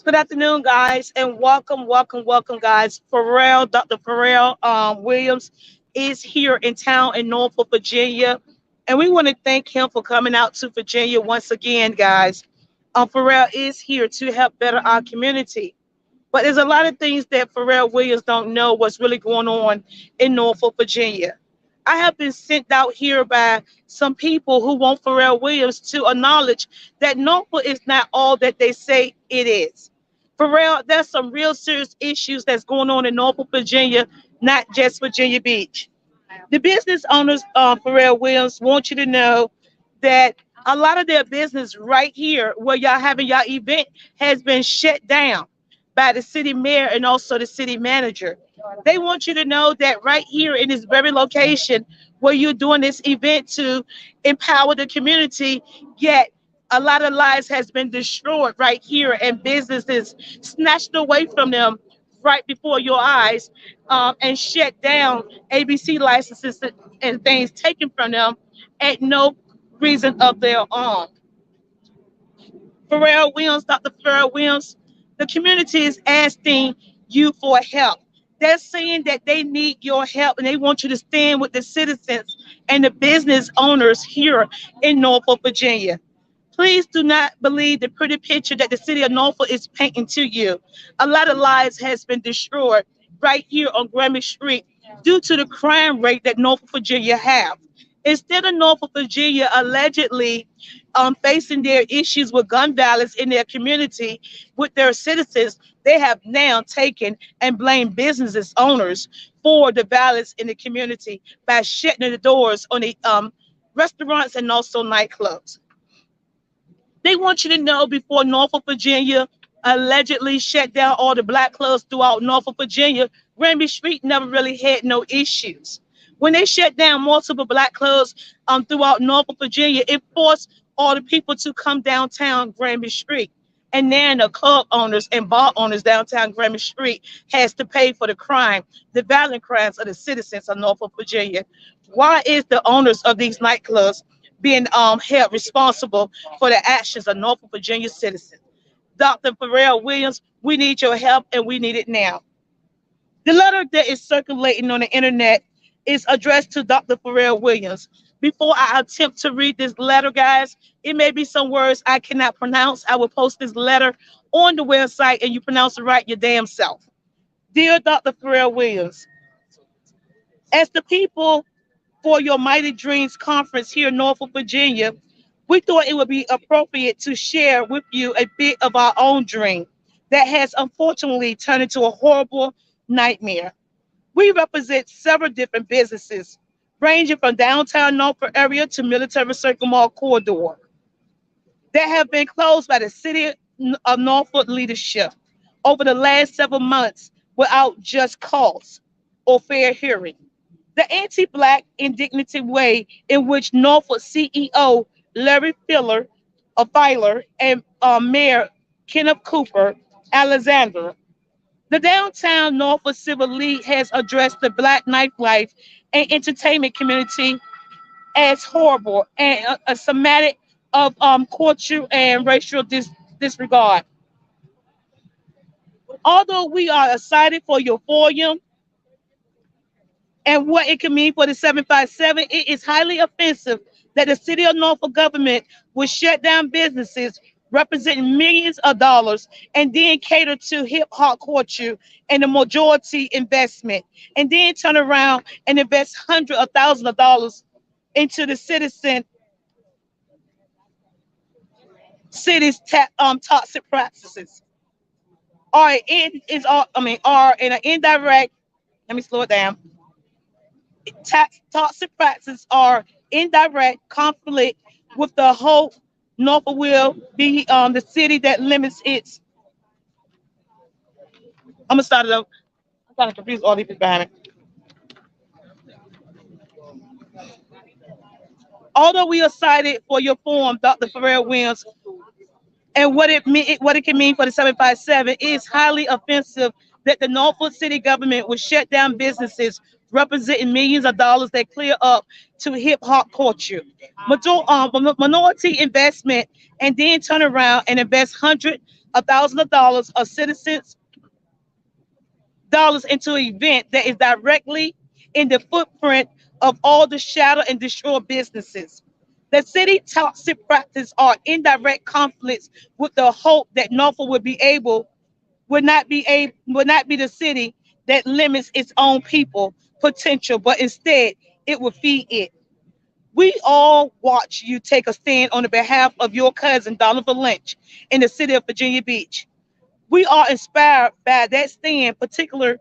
Good afternoon, guys, and welcome, guys. Dr. Pharrell Williams is here in town in Norfolk, Virginia, and we want to thank him for coming out to Virginia once again, guys. Pharrell is here to help better our community, but there's a lot of things that Pharrell Williams don't know what's really going on in Norfolk, Virginia. I have been sent out here by some people who want Pharrell Williams to acknowledge that Norfolk is not all that they say it is. Pharrell, there's some real serious issues that's going on in Norfolk, Virginia, not just Virginia Beach. The business owners, Pharrell Williams, want you to know that a lot of their business right here, where y'all having y'all event, has been shut down by the city mayor and also the city manager. They want you to know that right here in this very location where you're doing this event to empower the community, yet a lot of lives has been destroyed right here and businesses snatched away from them right before your eyes, and shut down ABC licenses and things taken from them at no reason of their own. Pharrell Williams, Dr. Pharrell Williams, the community is asking you for help. They're saying that they need your help and they want you to stand with the citizens and the business owners here in Norfolk, Virginia. Please do not believe the pretty picture that the city of Norfolk is painting to you. A lot of lives has been destroyed right here on Grammy Street due to the crime rate that Norfolk, Virginia have. Instead of Norfolk, Virginia allegedly facing their issues with gun violence in their community with their citizens, they have now taken and blamed businesses owners for the violence in the community by shutting the doors on the restaurants and also nightclubs. They want you to know before Norfolk, Virginia allegedly shut down all the black clubs throughout Norfolk, Virginia, Granby Street never really had no issues. When they shut down multiple black clubs throughout Norfolk, Virginia, it forced all the people to come downtown Granby Street. And then the club owners and bar owners downtown Granby Street has to pay for the crime, the violent crimes of the citizens of Norfolk, Virginia. Why is the owners of these nightclubs being held responsible for the actions of Norfolk, Virginia citizens? Dr. Pharrell Williams, we need your help and we need it now. The letter that is circulating on the internet is addressed to Dr. Pharrell Williams. Before I attempt to read this letter, guys, it may be some words I cannot pronounce. I will post this letter on the website and you pronounce it right your damn self. Dear Dr. Pharrell Williams, as the people for your Mighty Dreams conference here in Norfolk, Virginia, we thought it would be appropriate to share with you a bit of our own dream that has unfortunately turned into a horrible nightmare. We represent several different businesses, ranging from downtown Norfolk area to Military Circle Mall corridor, that have been closed by the city of Norfolk leadership over the last several months without just cause or fair hearing. The anti-black indignity way in which Norfolk CEO Larry Filer and Mayor Kenneth Cooper Alexander, the downtown Norfolk Civil League has addressed the black nightlife and entertainment community as horrible and a somatic of culture and racial disregard. Although we are excited for your forum and what it can mean for the 757, it is highly offensive that the city of Norfolk government will shut down businesses representing millions of dollars and then cater to hip hop culture and the majority investment, and then turn around and invest hundreds of thousands of dollars into the citizen city's toxic practices. Are in is all I mean are in an indirect. Let me slow it down. Toxic practices are indirect conflict with the whole Norfolk will be the city that limits its. I'm gonna start it up. I'm kind of confused all these people behind me. Although we are excited for your form, Dr. Pharrell Williams, and what it can mean for the 757, it is highly offensive that the Norfolk City government will shut down businesses representing millions of dollars that clear up to hip hop culture. Minority investment and then turn around and invest hundreds $1,000 of citizens dollars into an event that is directly in the footprint of all the shadow and destroy businesses. The city toxic practice are in direct conflicts with the hope that Norfolk would not be the city that limits its own people potential, but instead it will feed it. We all watch you take a stand on the behalf of your cousin Donovan Lynch in the city of Virginia Beach. We are inspired by that stand, particularly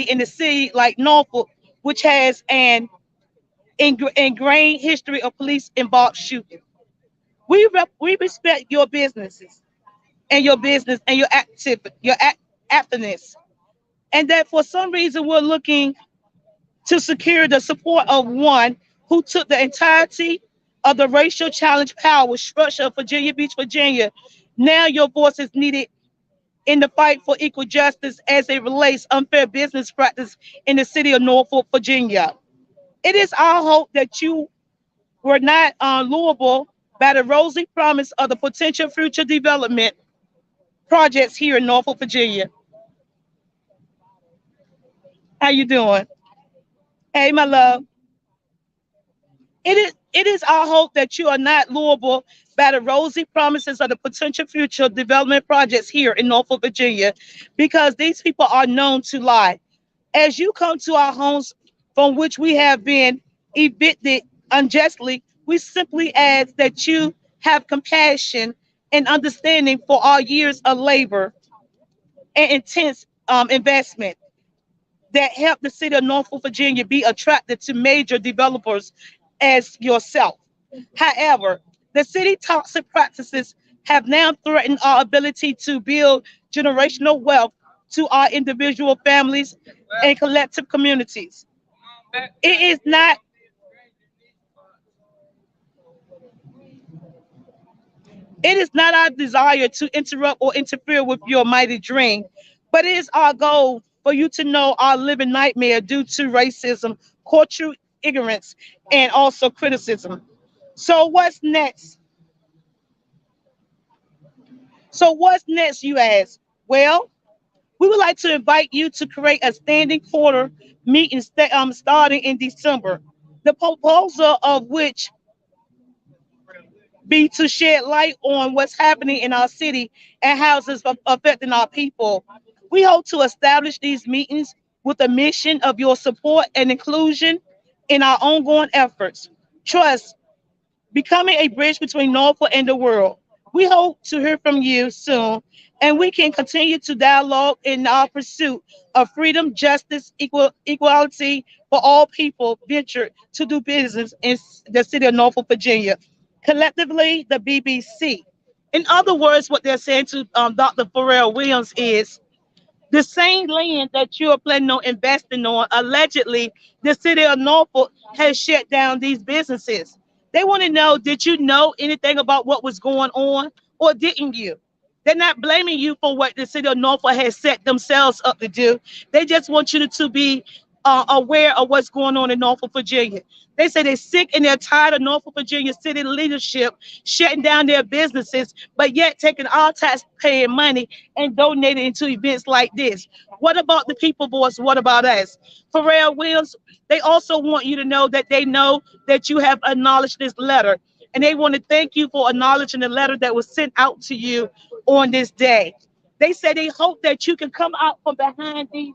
in the city like Norfolk, which has an ingrained history of police involved shooting. We respect your businesses and your business and activeness, and that for some reason we're looking to secure the support of one who took the entirety of the racial challenge power structure of Virginia Beach, Virginia. Now your voice is needed in the fight for equal justice as it relates unfair business practice in the city of Norfolk, Virginia. It is our hope that you were not lullable by the rosy promise of the potential future development projects here in Norfolk, Virginia. How you doing? Hey, my love. It is our hope that you are not lullable by the rosy promises of the potential future development projects here in Norfolk, Virginia, because these people are known to lie. As you come to our homes from which we have been evicted unjustly, we simply ask that you have compassion and understanding for our years of labor and intense investment that helped the city of Norfolk, Virginia be attracted to major developers as yourself. However, the city toxic practices have now threatened our ability to build generational wealth to our individual families and collective communities. It is not it is not our desire to interrupt or interfere with your mighty dream, but it is our goal for you to know our living nightmare due to racism, cultural ignorance, and also criticism. So what's next? So what's next, you ask? Well, we would like to invite you to create a standing quarter meeting starting in December. The proposal of which be to shed light on what's happening in our city and how it's affecting our people. We hope to establish these meetings with the mission of your support and inclusion in our ongoing efforts. Trust, becoming a bridge between Norfolk and the world. We hope to hear from you soon, and we can continue to dialogue in our pursuit of freedom, justice, equality for all people venture to do business in the city of Norfolk, Virginia. Collectively, the BBC. In other words, what they're saying to Dr. Pharrell Williams is the same land that you are planning on investing on, allegedly, the city of Norfolk has shut down these businesses. They want to know, did you know anything about what was going on or didn't you? They're not blaming you for what the city of Norfolk has set themselves up to do. They just want you to be aware of what's going on in Norfolk, Virginia. They say they're sick and they're tired of Norfolk, Virginia city leadership shutting down their businesses, but yet taking our taxpaying money and donating it to events like this. What about the people voice? What about us? Pharrell Williams, they also want you to know that they know that you have acknowledged this letter. And they want to thank you for acknowledging the letter that was sent out to you on this day. They say they hope that you can come out from behind these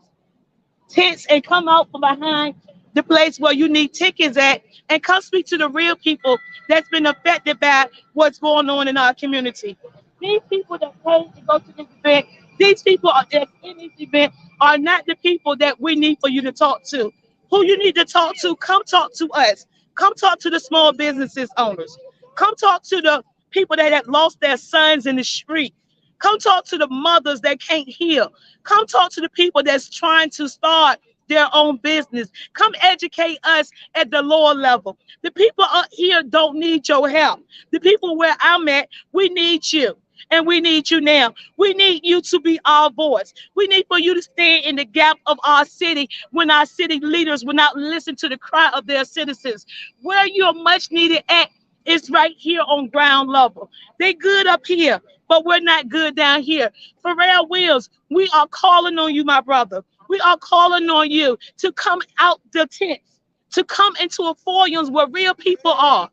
tents and come out from behind the place where you need tickets at and come speak to the real people that's been affected by what's going on in our community. These people that pay to go to this event, these people that's in this event are not the people that we need for you to talk to. Who you need to talk to, come talk to us. Come talk to the small businesses owners. Come talk to the people that have lost their sons in the street. Come talk to the mothers that can't heal. Come talk to the people that's trying to start their own business. Come educate us at the lower level. The people up here don't need your help. The people where I'm at, we need you. And we need you now. We need you to be our voice. We need for you to stand in the gap of our city when our city leaders will not listen to the cry of their citizens. Where you're much needed at is right here on ground level. They good up here, but we're not good down here. Pharrell Williams, we are calling on you, my brother. We are calling on you to come out the tents, to come into a forums where real people are.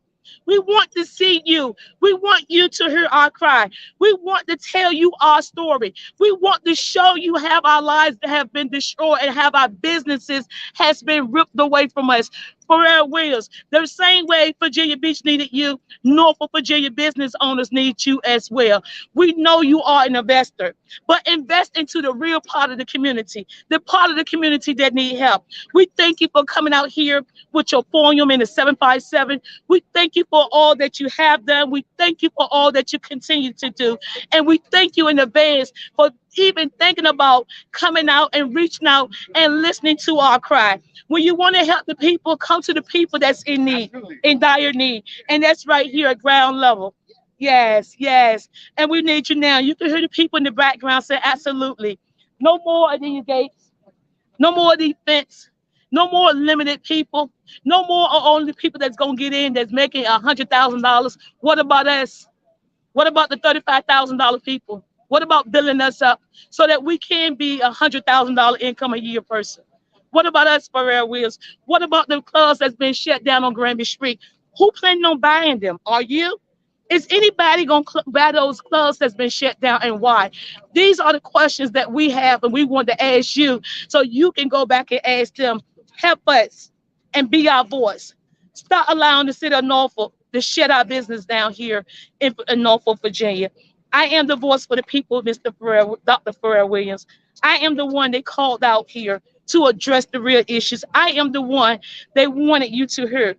We want to see you. We want you to hear our cry. We want to tell you our story. We want to show you how our lives have been destroyed and how our businesses has been ripped away from us. Pharrell Williams, the same way Virginia Beach needed you, Norfolk, Virginia business owners need you as well. We know you are an investor, but invest into the real part of the community, the part of the community that need help. We thank you for coming out here with your forum in the 757. We thank you for all that you have done. We thank you for all that you continue to do. And we thank you in advance for even thinking about coming out and reaching out and listening to our cry. When you want to help the people, come to the people that's in need, in dire need. And that's right here at ground level. Yes, yes. And we need you now. You can hear the people in the background say, absolutely. No more of these gates. No more of these fence. No more limited people. No more only people that's going to get in that's making $100,000. What about us? What about the $35,000 people? What about building us up so that we can be $100,000 income a year person? What about us, Pharrell Williams? What about the clubs that's been shut down on Granby Street? Who planning on buying them? Are you? Is anybody going to buy those clubs that's been shut down and why? These are the questions that we have and we want to ask you so you can go back and ask them, help us and be our voice. Stop allowing the city of Norfolk to shut our business down here in Norfolk, Virginia. I am the voice for the people, Mr. Pharrell, Dr. Pharrell Williams. I am the one they called out here to address the real issues. I am the one they wanted you to hear.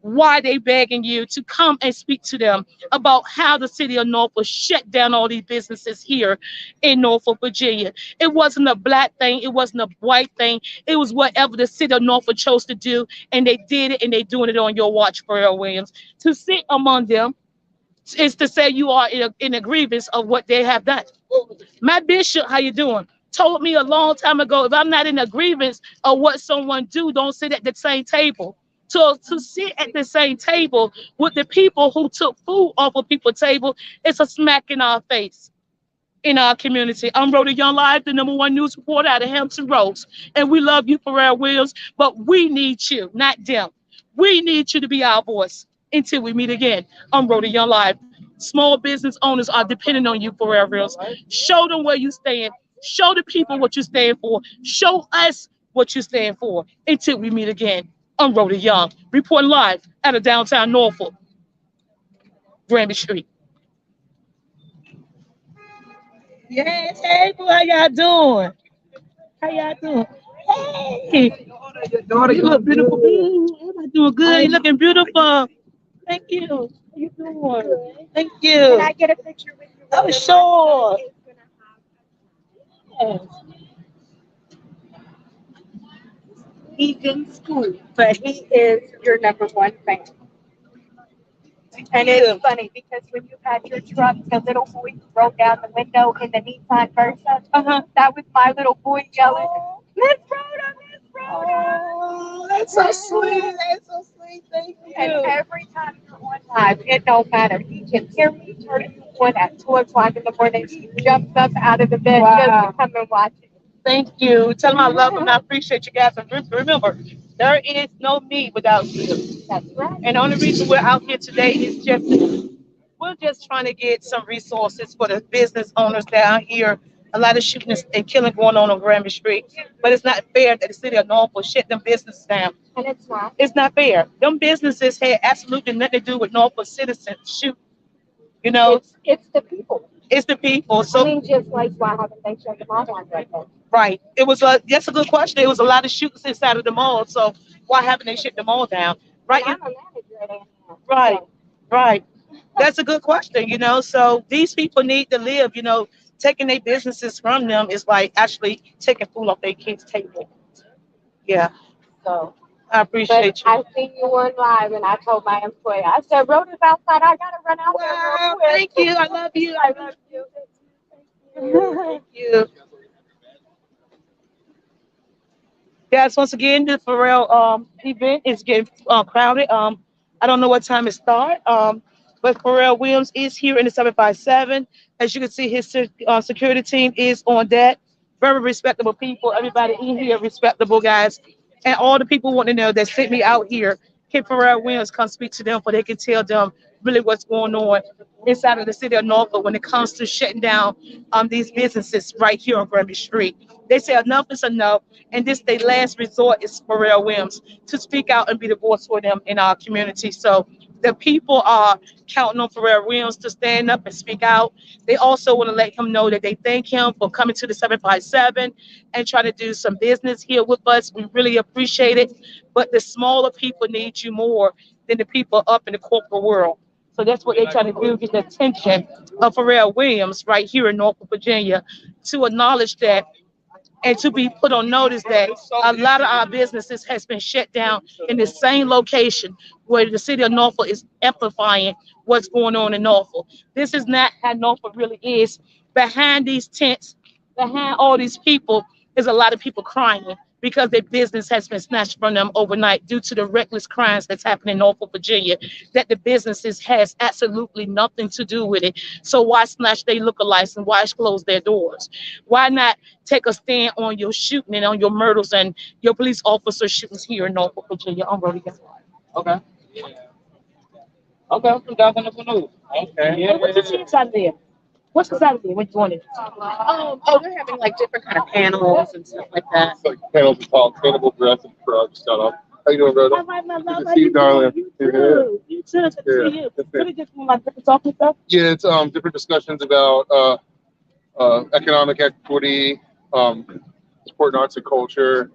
Why they begging you to come and speak to them about how the city of Norfolk shut down all these businesses here in Norfolk, Virginia. It wasn't a black thing. It wasn't a white thing. It was whatever the city of Norfolk chose to do, and they did it, and they doing it on your watch, Pharrell Williams. To sit among them is to say you are in a grievance of what they have done. My bishop, how you doing? Told me a long time ago, if I'm not in a grievance of what someone do, don't sit at the same table. To sit at the same table with the people who took food off of people's table, it's a smack in our face in our community. I'm Rhodayounglive, the number one news reporter out of Hampton Roads. And we love you, Pharrell Williams, but we need you, not them. We need you to be our voice until we meet again. I'm Rhodayounglive. Small business owners are depending on you, Pharrell Williams. Show them where you stand. Show the people what you stand for. Show us what you stand for until we meet again. I'm Rhoda Young, reporting live out of downtown Norfolk, Granby Street. Yes, hey, how y'all doing? How y'all doing? Hey, you look beautiful. Everybody doing good. You looking beautiful. Thank you. How you doing? Thank you. Can I get a picture with you? Oh, sure. Yes. He's in school, but he is your number one fan. And it's funny because when you had your truck, the little boy who rolled down the window in the Nissan Versa, that was my little boy yelling, Miss Rhoda, Miss Rhoda. Oh, that's so sweet. That's so sweet. Thank you. And every time you're on live, it don't matter. He can hear me turning you on at 2 o'clock in the morning. He jumps up out of the bed just to come and watch it. Thank you. Tell them I love them. I appreciate you guys. And remember, there is no me without you. That's right. And the only reason we're out here today is just we're just trying to get some resources for the business owners down here. A lot of shooting and killing going on Granby Street, but it's not fair that the city of Norfolk shut them businesses down. And it's not. It's not fair. Them businesses had absolutely nothing to do with Norfolk citizens shoot. You know, it's the people. It's the people. So I mean, just like why haven't they shut them all down right now? Right. It was a that's a good question. It was a lot of shootings inside of the mall. So why haven't they shut them all down? Right. I'm a manager at A&M. Right. So. Right. That's a good question. So these people need to live. Taking their businesses from them is like actually taking food off their kids' table. Yeah. So I appreciate you. I seen you on live, and I told my employee, I said, Rhoda's outside. I gotta run out there real quick. Thank you. I love you. I love you. Thank you. Guys, once again, the Pharrell event is getting crowded. I don't know what time it starts. But Pharrell Williams is here in the 757. As you can see, his security team is on that. Very respectable people. Everybody in here, respectable guys. And all the people want to know that sent me out here, can Pharrell Williams come speak to them so they can tell them really what's going on inside of the city of Norfolk when it comes to shutting down these businesses right here on Grammy Street. They say enough is enough, and this their last resort is Pharrell Williams to speak out and be the voice for them in our community. So the people are counting on Pharrell Williams to stand up and speak out. They also want to let him know that they thank him for coming to the 757 and trying to do some business here with us. We really appreciate it. But the smaller people need you more than the people up in the corporate world. So that's what they're trying to do, get the attention of Pharrell Williams right here in Norfolk, Virginia, to acknowledge that and to be put on notice that a lot of our businesses has been shut down in the same location where the city of Norfolk is amplifying what's going on in Norfolk. This is not how Norfolk really is. Behind these tents, behind all these people, is a lot of people crying because their business has been snatched from them overnight due to the reckless crimes that's happening in Norfolk, Virginia, that the businesses has absolutely nothing to do with it. So why snatch their lookalikes and why close their doors? Why not take a stand on your shooting and on your murders and your police officer shootings here in Norfolk, Virginia? I'm Rhodayounglive. Okay. Okay, I'm from down on the news. Okay. Yeah. What's the team side there? What's the side there? What you wanted? They're having like different kind of panels and stuff like that. It's like panels and talk, cannibal breath and drugs. Shut up. How you doing, brother? Hi, my love. Good to How see you, you darling. doing? You too. You too. Good to see you. What is this from my different talking stuff? Yeah, it's different discussions about economic equity, supporting arts and culture,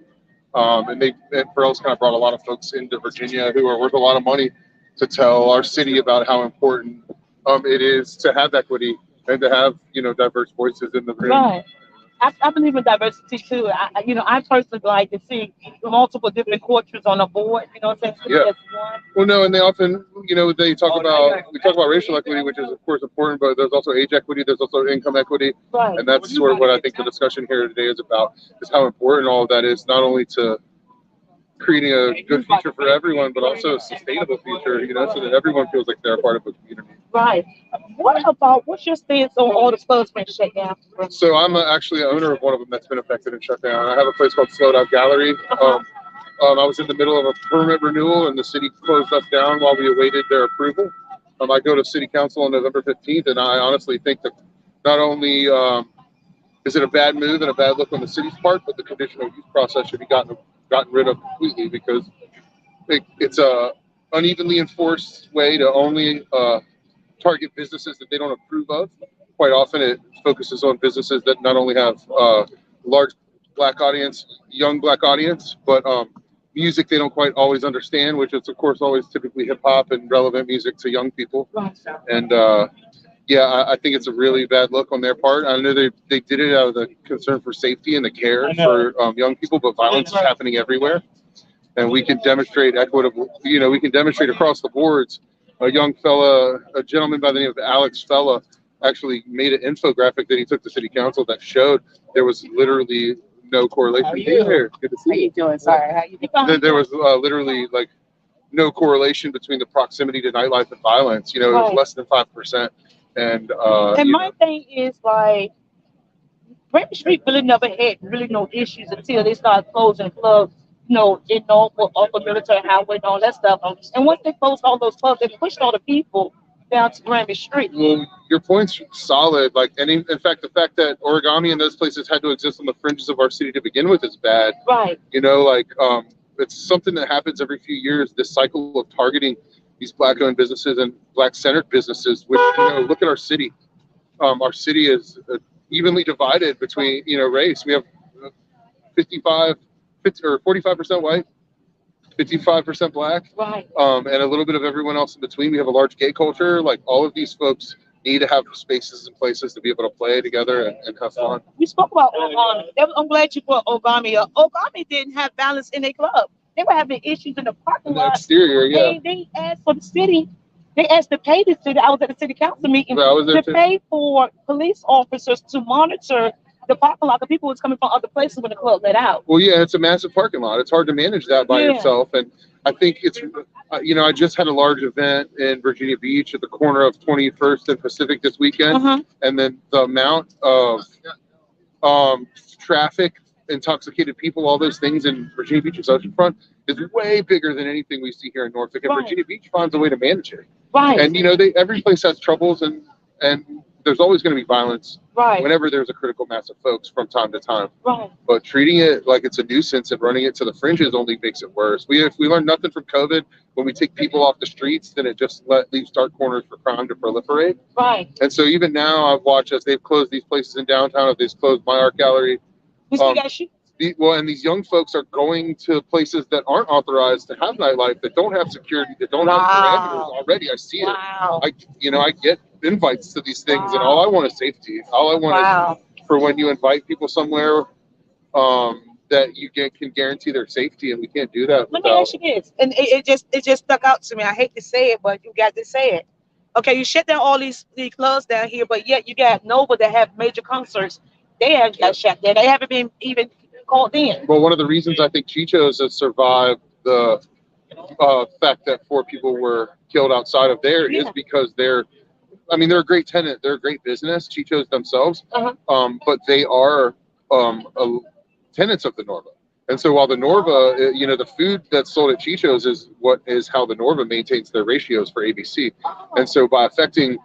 and Pharrell's kind of brought a lot of folks into Virginia who are worth a lot of money to tell our city about how important it is to have equity and to have diverse voices in the room. Right. I believe in diversity too. I personally like to see multiple different cultures on a board. You know what I'm saying? Yeah. That's one. Well, no, and they often, we talk about racial equity, which is of course important, but there's also age equity, there's also income equity, Right. and that's sort of what I think the discussion here today is about, is how important all of that is, not only to creating a good future for everyone, but also a sustainable future, so that everyone feels like they're a part of the community. Right. What's your stance on all the clubs being shut down? So I'm actually an owner of one of them that's been affected and shut down. I have a place called Slowed Out Gallery. I was in the middle of a permit renewal, and the city closed us down while we awaited their approval. I go to City Council on November 15th, and I honestly think that not only is it a bad move and a bad look on the city's part, but the conditional use process should be gotten rid of completely, because it's a unevenly enforced way to only target businesses that they don't approve of. Quite often it focuses on businesses that not only have large black audience, young black audience, but music they don't quite always understand, which is of course always typically hip hop and relevant music to young people. And I think it's a really bad look on their part. I know they did it out of the concern for safety and the care for young people, but violence is happening everywhere. And we can demonstrate equitable, we can demonstrate across the boards. A gentleman by the name of Alex Fella actually made an infographic that he took to City Council that showed there was literally no correlation. Here, good to see you. How you doing? Sorry, how you doing? There was literally like no correlation between the proximity to nightlife and violence. It was less than 5%. And my thing is like, Grammy Street really never had really no issues until they started closing clubs, in Norfolk, off of Military Highway and all that stuff. And once they closed all those clubs, they pushed all the people down to Grammy Street. Well, your point's solid. And in fact, the fact that origami and those places had to exist on the fringes of our city to begin with is bad. Right. It's something that happens every few years. This cycle of targeting these black-owned businesses and black-centered businesses. Which look at our city. Our city is evenly divided between race. We have 45% white, 55% black, right, and a little bit of everyone else in between. We have a large gay culture. Like, all of these folks need to have spaces and places to be able to play together and have fun. We spoke about Ogami. I'm glad you brought Ogami up. Ogami didn't have balance in their club. They were having issues in the parking lot. Exterior, yeah. They asked for the city. They asked to pay the city. I was at the city council meeting to pay for police officers to monitor the parking lot. The people was coming from other places when the club let out. Well, yeah, it's a massive parking lot. It's hard to manage that by yourself. And I think it's, I just had a large event in Virginia Beach at the corner of 21st and Pacific this weekend, and then the amount of traffic, intoxicated people, all those things in Virginia Beach's oceanfront is way bigger than anything we see here in Norfolk. And Virginia Beach finds a way to manage it. Right. And every place has troubles, and there's always going to be violence. Right. Whenever there's a critical mass of folks from time to time. Right. But treating it like it's a nuisance and running it to the fringes only makes it worse. If we learned nothing from COVID, when we take people off the streets, then it just leaves dark corners for crime to proliferate. Right. And so even now, I've watched as they've closed these places in downtown. They've closed my art gallery. We still got shootings. And these young folks are going to places that aren't authorized to have nightlife, that don't have security, that don't have parameters already. I see it. I get invites to these things, and all I want is safety. All I want is for when you invite people somewhere, that you can guarantee their safety, and we can't do that. Let me ask you this, and it just stuck out to me. I hate to say it, but you got to say it. Okay, you shut down all these clubs down here, but yet you got Nova that have major concerts. They haven't got shut down. They haven't been even called in. Well, one of the reasons I think Chicho's has survived the fact that 4 people were killed outside of there is because they're a great tenant. They're a great business, Chicho's themselves, but they are tenants of the Norva. And so while the Norva, the food that's sold at Chicho's is how the Norva maintains their ratios for ABC. And so by affecting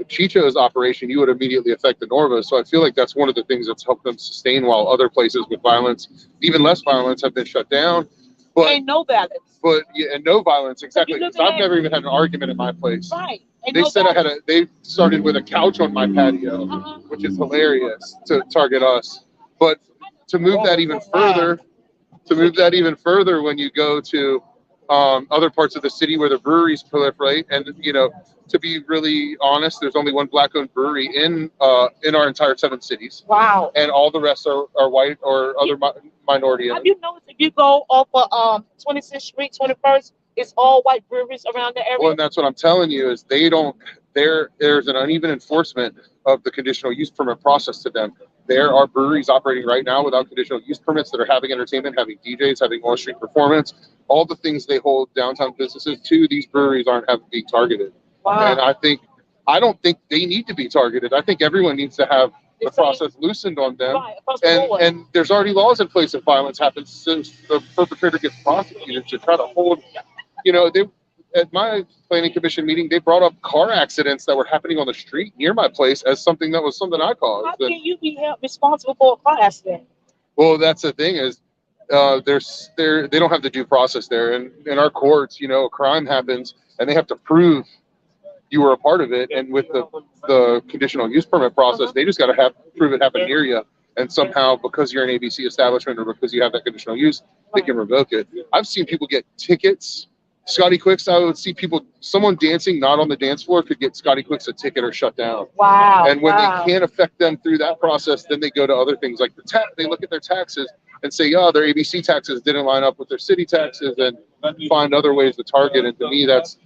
Chicho's operation, you would immediately affect the Norva. So I feel like that's one of the things that's helped them sustain while other places with violence, even less violence, have been shut down. But, and no violence. And no violence, exactly. Because I've never even had an argument in my place. Right. And they said they started with a couch on my patio, which is hilarious to target us. But to move that even further, when you go to other parts of the city where the breweries proliferate, and to be really honest, there's only one black-owned brewery in our entire 7 cities. Wow. And all the rest are white or other minority. Have you noticed if you go off of 26th Street, 21st, it's all white breweries around the area? Well, and that's what I'm telling you is there's an uneven enforcement of the conditional use permit process to them. There are breweries operating right now without conditional use permits that are having entertainment, having DJs, having on-street performance, all the things they hold downtown businesses to. These breweries aren't being targeted. Wow. And I don't think they need to be targeted. I think everyone needs to have the process loosened on them. Right, and there's already laws in place if violence happens, since the perpetrator gets prosecuted, to try to hold, at my planning commission meeting, they brought up car accidents that were happening on the street near my place as something I caused. How can you be held responsible for a car accident? Well, that's the thing is, they don't have the due process there. And in our courts, a crime happens and they have to prove you were a part of it. And with the conditional use permit process, they just got to prove it happened near you. And somehow, because you're an ABC establishment or because you have that conditional use, they can revoke it. I've seen people get tickets. Scotty Quicks, I would see someone dancing not on the dance floor could get Scotty Quicks a ticket or shut down. Wow. And when they can't affect them through that process, then they go to other things like they look at their taxes and say, their ABC taxes didn't line up with their city taxes, and find other ways to target. And to me, that's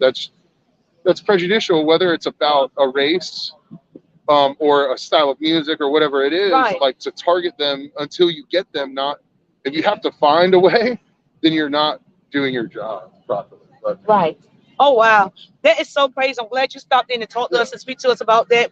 prejudicial, whether it's about a race or a style of music or whatever it is, like to target them until you get them. If you have to find a way, then you're not doing your job properly. Right. Oh, wow. That is so crazy. I'm glad you stopped in and talked to us and speak to us about that.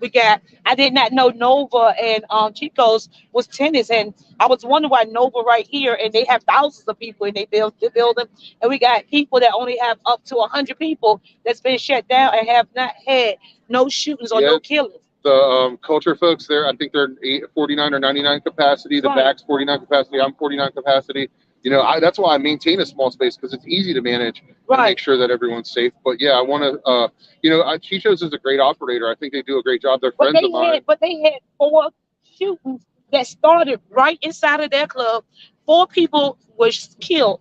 I did not know Nova and Chico's was tennis. And I was wondering why Nova right here, and they have thousands of people in their building. And we got people that only have up to 100 people that's been shut down and have not had no shootings or no killings. The culture folks there, I think they're 49 or 99 capacity. The back's 49 capacity. I'm 49 capacity. That's why I maintain a small space, because it's easy to manage and make sure that everyone's safe. But yeah, I want to, Chicho's is a great operator. I think they do a great job. They're friends of mine. But they had 4 shootings that started right inside of their club. 4 people were killed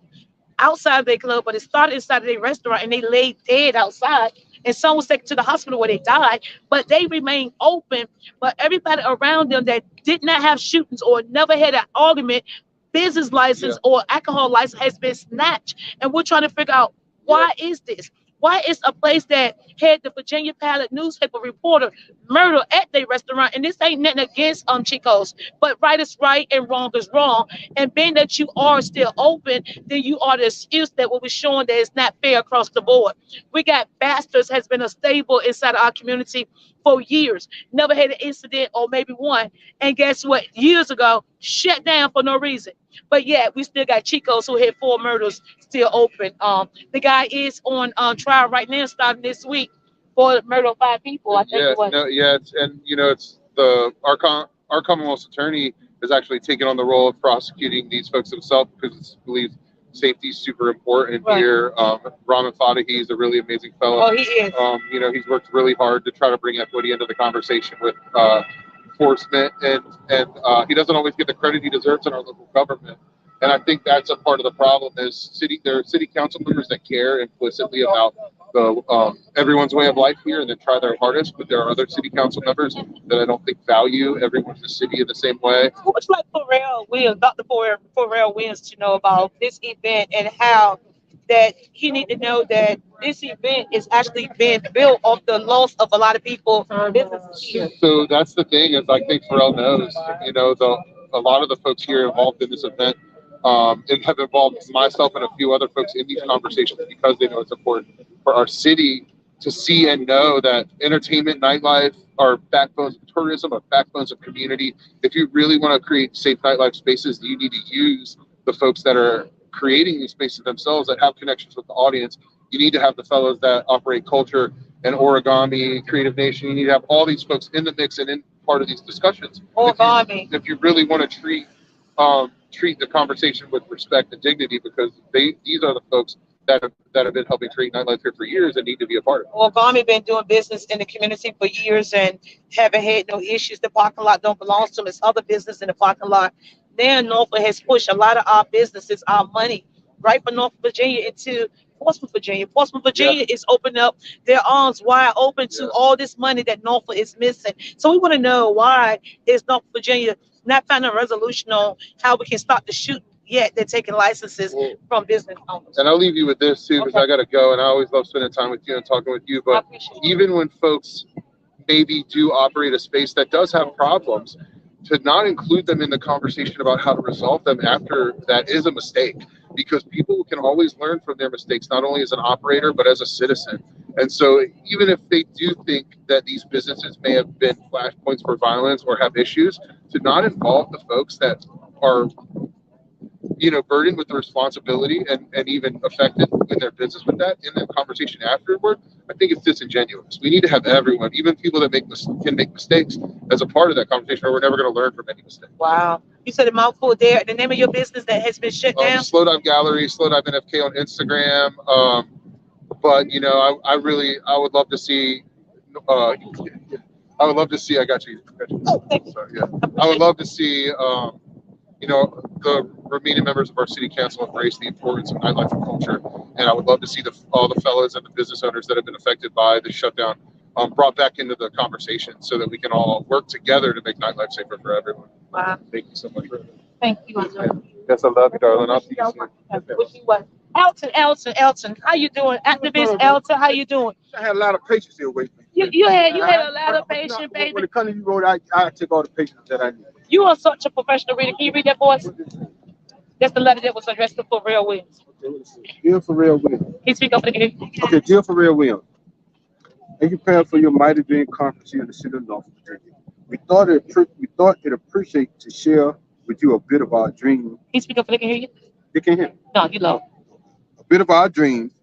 outside of their club, but it started inside of their restaurant, and they laid dead outside. And some was taken to the hospital where they died, but they remained open. But everybody around them that did not have shootings or never had an argument, business license or alcohol license has been snatched. And we're trying to figure out, why is this? Why is a place that had the Virginia Pilot newspaper reporter murdered at their restaurant? And this ain't nothing against Chico's, but right is right and wrong is wrong. And being that you are still open, then you are the excuse that will be showing that it's not fair across the board. We got Bastards has been a stable inside our community for years. Never had an incident or maybe one. And guess what? Years ago, shut down for no reason. But yeah, we still got Chico's who had 4 murders still open. The guy is on trial right now, starting this week for the murder of 5 people. I think Yeah, it was. no, yeah, and it's our Commonwealth's attorney is actually taking on the role of prosecuting these folks himself because it's believed safety is super important Right. here. Raman Fadahi is a really amazing fellow. Oh, he is. He's worked really hard to try to bring equity into the conversation with enforcement, and he doesn't always get the credit he deserves in our local government. And I think that's a part of the problem is there are city council members that care implicitly about the everyone's way of life here and then try their hardest, but there are other city council members that I don't think value everyone in the city in the same way. What would you like Pharrell Williams, Dr. Pharrell Williams, to know about this event and how that he need to know that this event is actually being built off the loss of a lot of people businesses here. So that's the thing is I think Pharrell knows, a lot of the folks here involved in this event and have involved myself and a few other folks in these conversations because they know it's important for our city to see and know that entertainment, nightlife are backbones of tourism, are backbones of community. If you really want to create safe nightlife spaces, you need to use the folks that are creating these spaces themselves that have connections with the audience. You need to have the fellows that operate culture and origami, Creative Nation. You need to have all these folks in the mix and in part of these discussions. Origami. If you really want to treat the conversation with respect and dignity, because these are the folks that have been helping create nightlife here for years and need to be a part of it. Origami been doing business in the community for years and haven't had no issues. The parking lot don't belong to them. It's other business in the parking lot. Now Norfolk has pushed a lot of our businesses, our money, right from Norfolk, Virginia into Portsmouth, Virginia. Portsmouth, Virginia is opening up their arms wide open to all this money that Norfolk is missing. So we want to know why is Norfolk, Virginia not finding a resolution on how we can stop the shooting yet they're taking licenses from business owners. And I'll leave you with this too, because I got to go, and I always love spending time with you and talking with you. But even when folks maybe do operate a space that does have problems, to not include them in the conversation about how to resolve them after that is a mistake, because people can always learn from their mistakes, not only as an operator, but as a citizen. And so even if they do think that these businesses may have been flashpoints for violence or have issues, to not involve the folks that are burdened with the responsibility and even affected in their business with that in the conversation afterward, I think it's disingenuous. We need to have everyone, even people that can make mistakes, as a part of that conversation, or we're never going to learn from any mistake. Wow. You said a mouthful there. The name of your business that has been shut down? Slow Dive Gallery, Slow Dive NFK on Instagram. But I would love to see. I got you. Oh, thank you. Sorry, yeah. I would love to see. The remaining members of our city council embrace the importance of nightlife and culture, and I would love to see all the fellows and the business owners that have been affected by the shutdown brought back into the conversation so that we can all work together to make nightlife safer for everyone. Wow. Thank you so much. Thank you. Yes, I love you, darling. I'll see you soon. Elton, how you doing? Activist Elton, how you doing? I had a lot of patients here with me. You had a lot of patience, baby. When it comes to you, Rhoda, I take all the patience that I need. You are such a professional reader. Can you read that for us? That's the letter that was addressed to Pharrell Williams. Dear Pharrell Williams. Can you speak up again? Okay, dear Pharrell Williams. Thank you, Pam, for your Mighty Dream Conference here in the city of Norfolk, Virginia. We thought it appreciate to share with you a bit of our dream. Can you speak up? They can hear you. They can hear me. No, you low. A bit of our dreams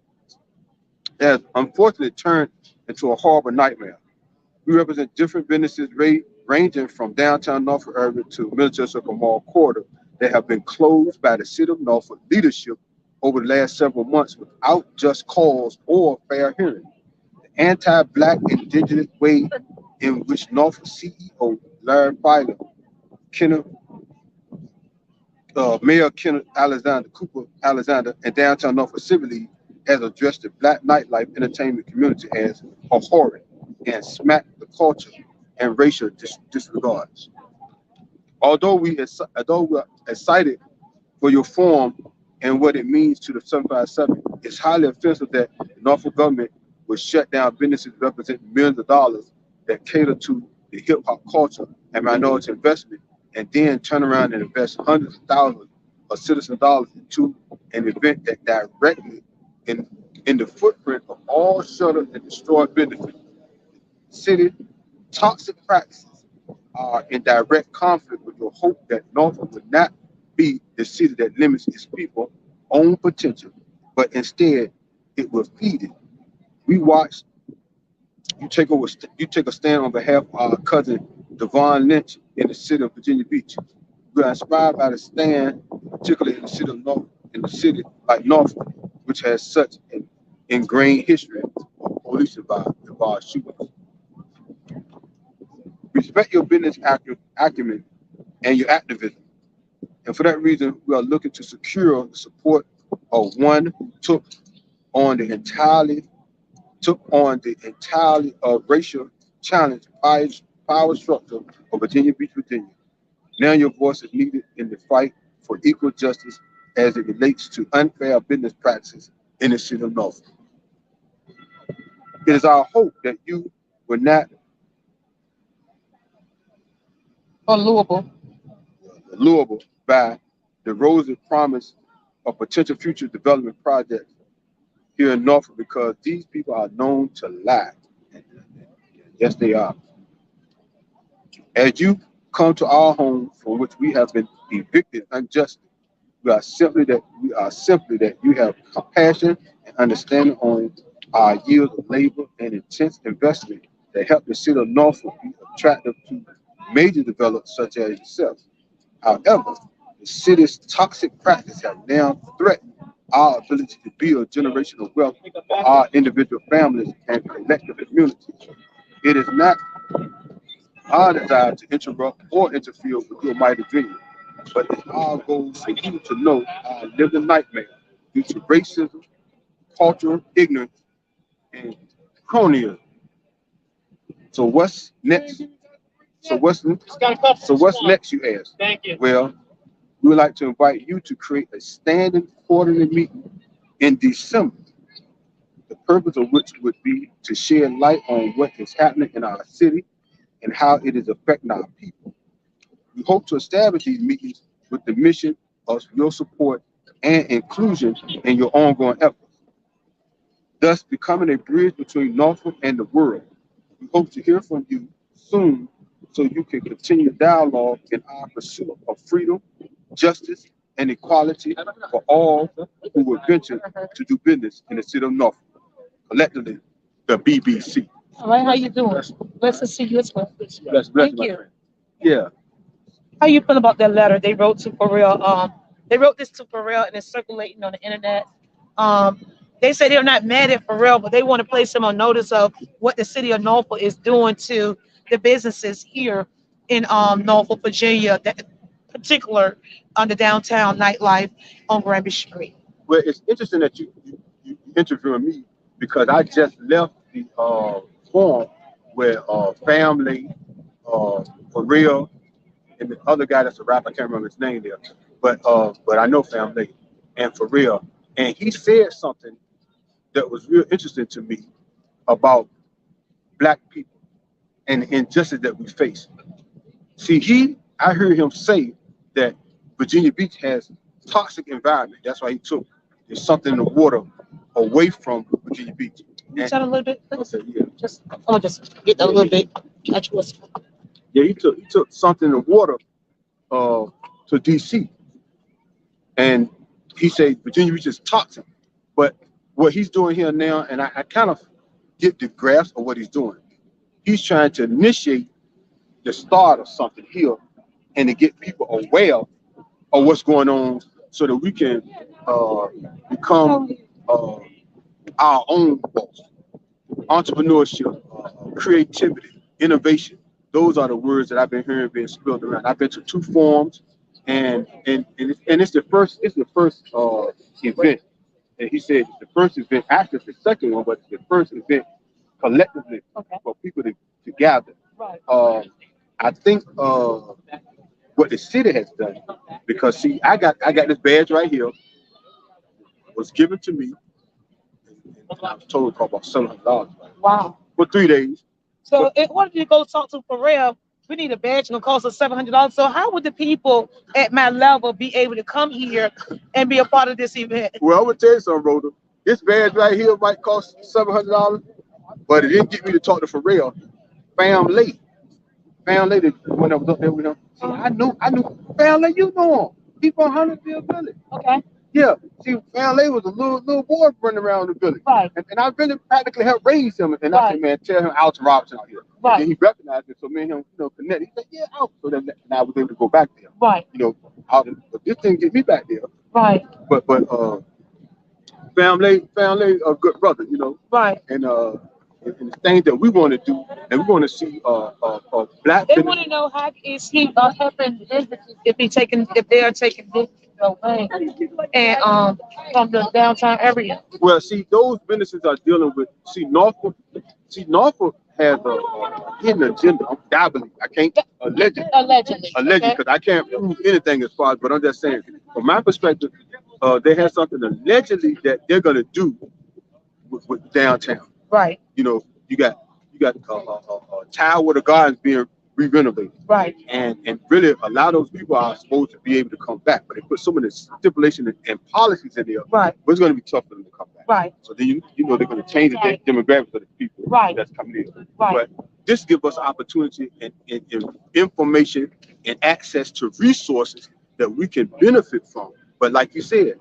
has unfortunately turned into a horrible nightmare. We represent different businesses ranging from downtown Norfolk area to Military Circle Mall corridor that have been closed by the city of Norfolk leadership over the last several months without just cause or fair hearing. The anti-Black indigenous way in which Norfolk CEO Larry Filer, Mayor Kenneth Cooper Alexander, and downtown Norfolk Civil League has addressed the Black nightlife entertainment community as abhorrent and smacked the culture and racial disregards. Although we're excited for your forum and what it means to the 757. It's highly offensive that the Norfolk government would shut down businesses representing millions of dollars that cater to the hip hop culture and minority investment, and then turn around and invest hundreds of thousands of citizen dollars into an event that directly in the footprint of all shuttered and destroyed businesses. City toxic practices are in direct conflict with your hope that Norfolk would not be the city that limits its people's own potential, but instead it will feed it. We watched you take a stand on behalf of our cousin Devon Lynch in the city of Virginia Beach. We are inspired by the stand, particularly in the city of Norfolk, in the city like Norfolk, which has such an ingrained history of police involved shootings. Respect your business acumen and your activism. And for that reason, we are looking to secure the support of one who on the entirely racial challenge power structure of Virginia Beach, Virginia. Now your voice is needed in the fight for equal justice as it relates to unfair business practices in the city of Norfolk. It is our hope that you will not allurable by the rosy promise of potential future development projects here in Norfolk, because these people are known to lie. Yes, they are. As you come to our home from which we have been evicted unjustly, we are simply that you have compassion and understanding on our years of labor and intense investment that help the city of Norfolk be attractive to major developers such as yourself. However, the city's toxic practice have now threatened our ability to build generational wealth for our individual families and collective communities. It is not our desire to interrupt or interfere with your mighty dream, but it's our goal for you to know our living nightmare due to racism, cultural ignorance, and cronyism. So what's next? So what's next, you ask? Thank you. Well, we would like to invite you to create a standing quarterly meeting in December, the purpose of which would be to shed light on what is happening in our city and how it is affecting our people. We hope to establish these meetings with the mission of your support and inclusion in your ongoing efforts, thus becoming a bridge between Norfolk and the world. We hope to hear from you soon so you can continue dialogue in our pursuit of freedom, justice, and equality for all who will venture to do business in the city of Norfolk. Collectively, the BBC. All right, how you doing? Blessed to see you as well. Bless, Thank my you. friend. Yeah. How you feel about that letter they wrote to Pharrell? They wrote this to Pharrell and it's circulating on the internet. Um, they say they're not mad at Pharrell, but they want to place him on notice of what the city of Norfolk is doing to the businesses here in Norfolk, Virginia, that particular on the downtown nightlife on Granby Street. Well, it's interesting that you interviewing me because I just left the forum where family, for real, and the other guy that's a rapper, I can't remember his name there, but I know family and for real, and he said something that was real interesting to me about black people and the injustice that we face. See, I heard him say that Virginia Beach has toxic environment. That's why he took there's something in the water away from Virginia Beach. You said a little bit, please. Okay, yeah. Just I'll just get that a little bit. Catch what's Yeah, he took something in the water to DC, and he said Virginia Beach is toxic. But what he's doing here now, and I kind of get the grasp of what he's doing. He's trying to initiate the start of something here, and to get people aware of what's going on, so that we can become our own boss. Entrepreneurship, creativity, innovation. Those are the words that I've been hearing being spilled around. I've been to two forums, and it's the first event. And he said it's the first event. Actually, it's the second one, but it's the first event collectively for people to gather. I think what the city has done, because see, I got this badge right here, was given to me, and I was told for about $700 Wow. for 3 days. So in order to go talk to Pharrell, we need a badge. It's gonna cost us $700. So how would the people at my level be able to come here and be a part of this event? Well, I'm gonna tell you something, Rhoda. This badge right here might cost $700, but it didn't get me to talk to Pharrell. Family, when I was up there with him. See, I knew, family, you know him. He from Huntersville Village. Okay. Yeah. See, family was a little boy running around the village. Right. And I really practically helped raise him. And I said, man, tell him Alton Robinson out here. Right. And then he recognized it. So me and him, connected. He said, yeah, out. So then and I was able to go back there. Right. But this didn't get me back there. Right. But family, a good brother, Right. and the things that we want to do, and we want to see black. They want to know how is he helping businesses if they are taking business away and from the downtown area. Well, see, those businesses are dealing with. Norfolk has a hidden agenda. I believe I can't allegedly because I can't prove anything as far as. But I'm just saying, from my perspective, they have something allegedly that they're gonna do with downtown. Right. You got Tower of the Gardens being re-renovated. Right. And really a lot of those people are supposed to be able to come back, but they put so many stipulations and policies in there. Right. But it's going to be tough for them to come back. Right. So then they're going to change the demographics of the people that's coming in. Right. But this gives us opportunity and information and access to resources that we can benefit from. But like you said,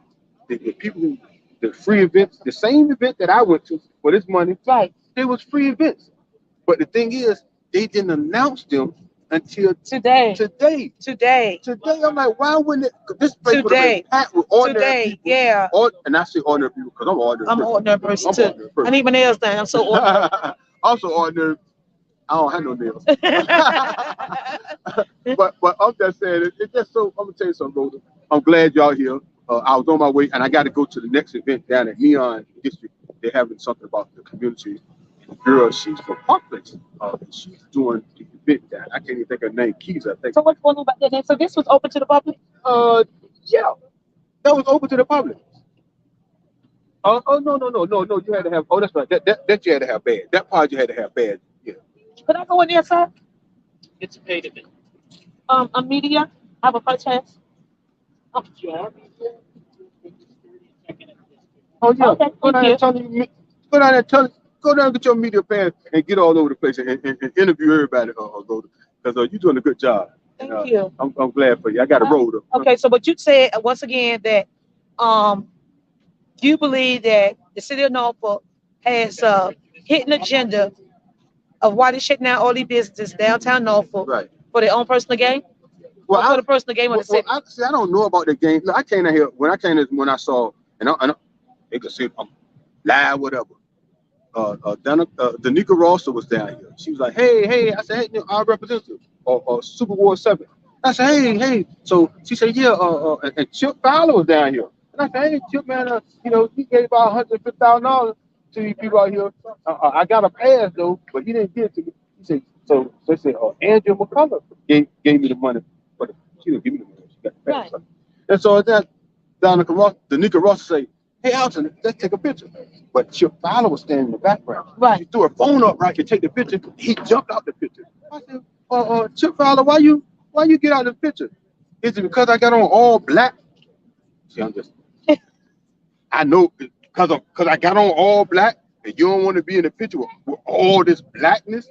the people, the free events, the same event that I went to for this money, right? They was free events. But the thing is, they didn't announce them until today. I'm like, why wouldn't it? This place would have been packed with ordinary people. Yeah. And I say ordinary people because I'm ordinary. I'm an ordinary person too. I need my nails done. I'm so ordinary. I'm so ordinary. I don't have no nails. but I'm just saying, it's just so. I'm gonna tell you something, Rhoda. I'm glad y'all here. I was on my way, and I got to go to the next event down at Neon District. They're having something about the community. The girl, she's from Park Place. She's doing the event down. I can't even think of her name. Keys, I think. So what's going on about that? So this was open to the public? Yeah, that was open to the public. No. You had to have. Oh, that's right. That you had to have bad. That part you had to have bad. Yeah. Could I go in there, sir? It's a paid event. A media. I have a podcast. Oh, oh yeah. Okay, go down and get your media pass and get all over the place and interview everybody, because you're doing a good job. Thank you. I'm glad for you. I got a road up. Okay, so but you said once again that you believe that the city of Norfolk has hidden agenda of why they're shutting down all these businesses downtown Norfolk for their own personal gain. Well, for the personal gain of the city. I don't know about the game. Look, I came in here when I saw and they could see I'm live, whatever. Danica Rossa was down here. She was like, hey. I said, hey, our representative or Super Ward 7. I said, hey. So she said, yeah, and Chip Fowler was down here. And I said, hey, Chip, man, he gave about $150,000 to these people out here. I got a pass though, but he didn't give it to me. He said, so they said, Andrew McCullough gave me the money, but she didn't give me the money. She got the pass. Right. And so that Danica Rossa say, hey, Alton, let's take a picture. But Chip Fowler was standing in the background. Right. He threw her phone up right to take the picture. He jumped out the picture. I said, Chip Fowler, why you get out of the picture? Is it because I got on all black? See, I'm just, I know because I got on all black and you don't want to be in the picture with all this blackness.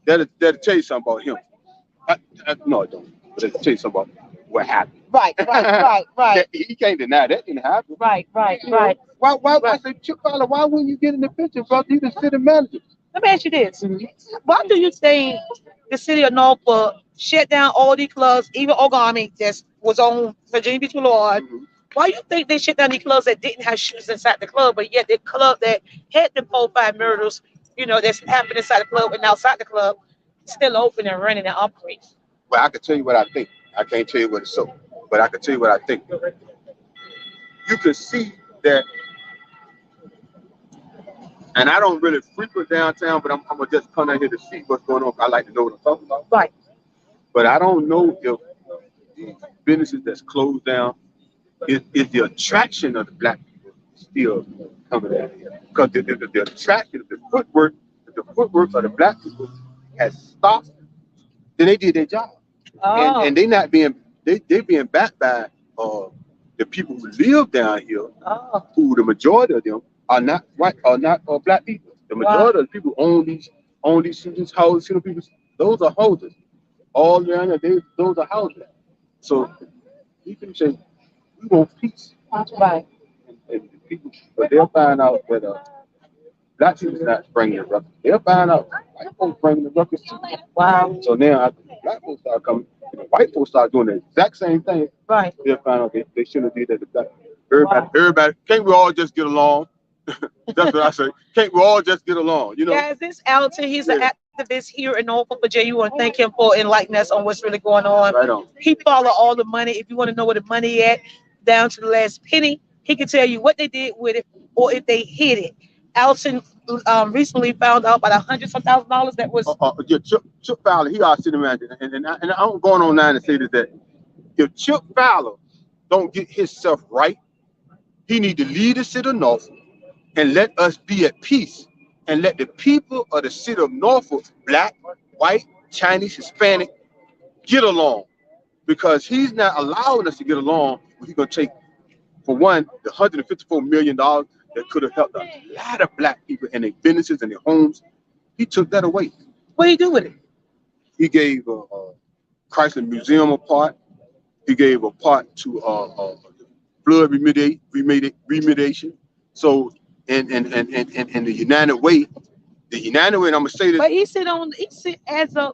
That'll tell you something about him. No, I don't. But it'll tell you something about what happened. Right. He can't deny that didn't happen. Right. Why I say, Chip Fowler, why wouldn't you get in the picture, brother? You the city manager. Let me ask you this. Why do you think the city of Norfolk shut down all these clubs, even Ogami that was on Virginia Beach Boulevard? Why do you think they shut down these clubs that didn't have shooters inside the club, but yet the club that had the 4-5 murders, that's happened inside the club and outside the club, still open and running and operating? Well, I can tell you what I think. I can't tell you what it's so, but I can tell you what I think. You can see that, and I don't really frequent downtown, but I'm gonna just come down here to see what's going on. I like to know what I'm talking about. Right. But I don't know if the businesses that's closed down is the attraction of the black people still coming out here? Because the attraction, the footwork of the black people has stopped. Then they did their job, Oh, and they not being they being backed by uh the people who live down here, oh, who the majority of them are not white, are not black people. The wow. majority of the people own these houses. You know, people, those are houses all around there. Those are houses. So you can say we want peace, Right. and the people, but they'll find out that black people's not bringing the ruckus. They'll find out white folks bringing the ruckus too. Wow. So now after the black folks start coming, and the white folks start doing the exact same thing. Right. They'll find out they shouldn't have did that. To black. Everybody, can't we all just get along? That's what I say. Can't we all just get along? You know? Guys, this Alton, he's an Yeah. activist here in Norfolk, Virginia. You want to thank him for enlightening us on what's really going on. Right on. He follow all the money. If you want to know where the money at, down to the last penny, he can tell you what they did with it or if they hid it. Alton recently found out about $100,000 that was Yeah, Chip Fowler, he our city manager, and I'm going on now to say that if Chip Fowler don't get himself right, he need to lead the city of Norfolk and let us be at peace, and let the people of the city of Norfolk, black, white, Chinese, Hispanic, get along, because he's not allowing us to get along. He's gonna take, for one, the $154 million that could have helped a lot of black people and their businesses and their homes. He took that away. what do you do with it? He gave Chrysler Museum a part. He gave a part to flood remediation. So, and the United Way, and I'm gonna say this, But he sit as a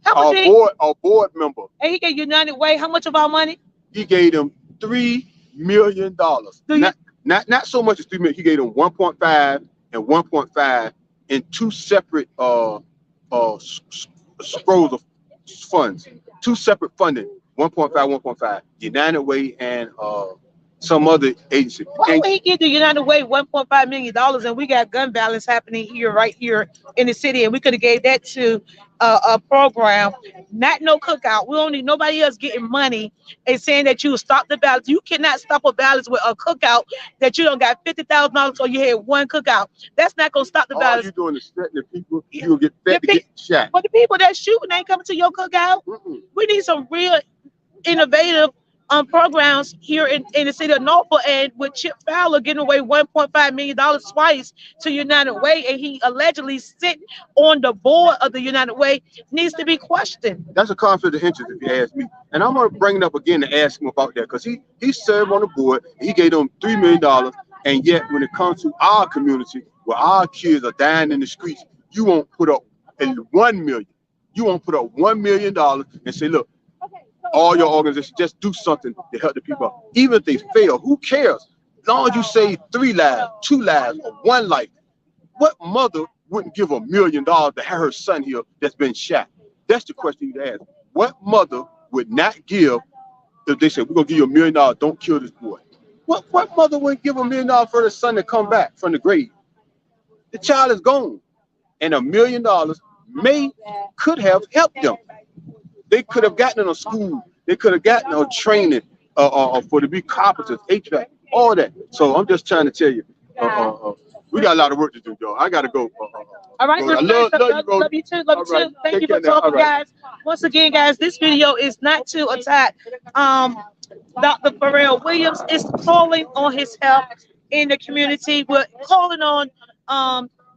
how much our board member, and he get United Way. How much of our money? he gave them $3 million. Do you Not so much as 3 million. He gave them 1.5 and 1.5 in two separate scrolls of funds, two separate funding, 1.5, 1.5. United Way and some other agency. why would he give the United Way $1.5 million and we got gun violence happening here right here in the city and we could have gave that to a program, not no cookout. We don't need nobody else getting money and saying that you stop the balance. You cannot stop a balance with a cookout that you don't got $50,000 or you had one cookout. That's not gonna stop the All balance. you doing is threatening the people. You will get fed to get shot. But the people that shooting ain't coming to your cookout. Mm-mm. We need some real innovative programs here in the city of Norfolk, and with Chip Fowler getting away $1.5 million twice to United Way, and he allegedly sit on the board of the United Way, needs to be questioned. That's a conflict of interest, if you ask me. And I'm gonna bring it up again to ask him about that, because he served on the board. He gave them $3 million, and yet when it comes to our community, where our kids are dying in the streets, you won't put up $1 million. You won't put up $1 million and say, look, all your organizations just do something to help the people out. Even if they fail, who cares? As long as you save 3 lives, 2 lives, or 1 life. What mother wouldn't give $1 million to have her son here that's been shot? That's the question you'd ask. What mother would not give if they said, we're gonna give you $1 million, don't kill this boy? What mother wouldn't give $1 million for the son to come back from the grave? The child is gone. And $1 million could have helped them. They could have gotten in a school. They could have gotten a training for to be carpenters, HVAC, all that. So I'm just trying to tell you, we got a lot of work to do, y'all. I gotta go. All right, Rhoda. love you too. Love you too. Thank you for talking, guys. Once again, guys, this video is not to attack Dr. Pharrell Williams. Is calling on his help in the community. We're calling on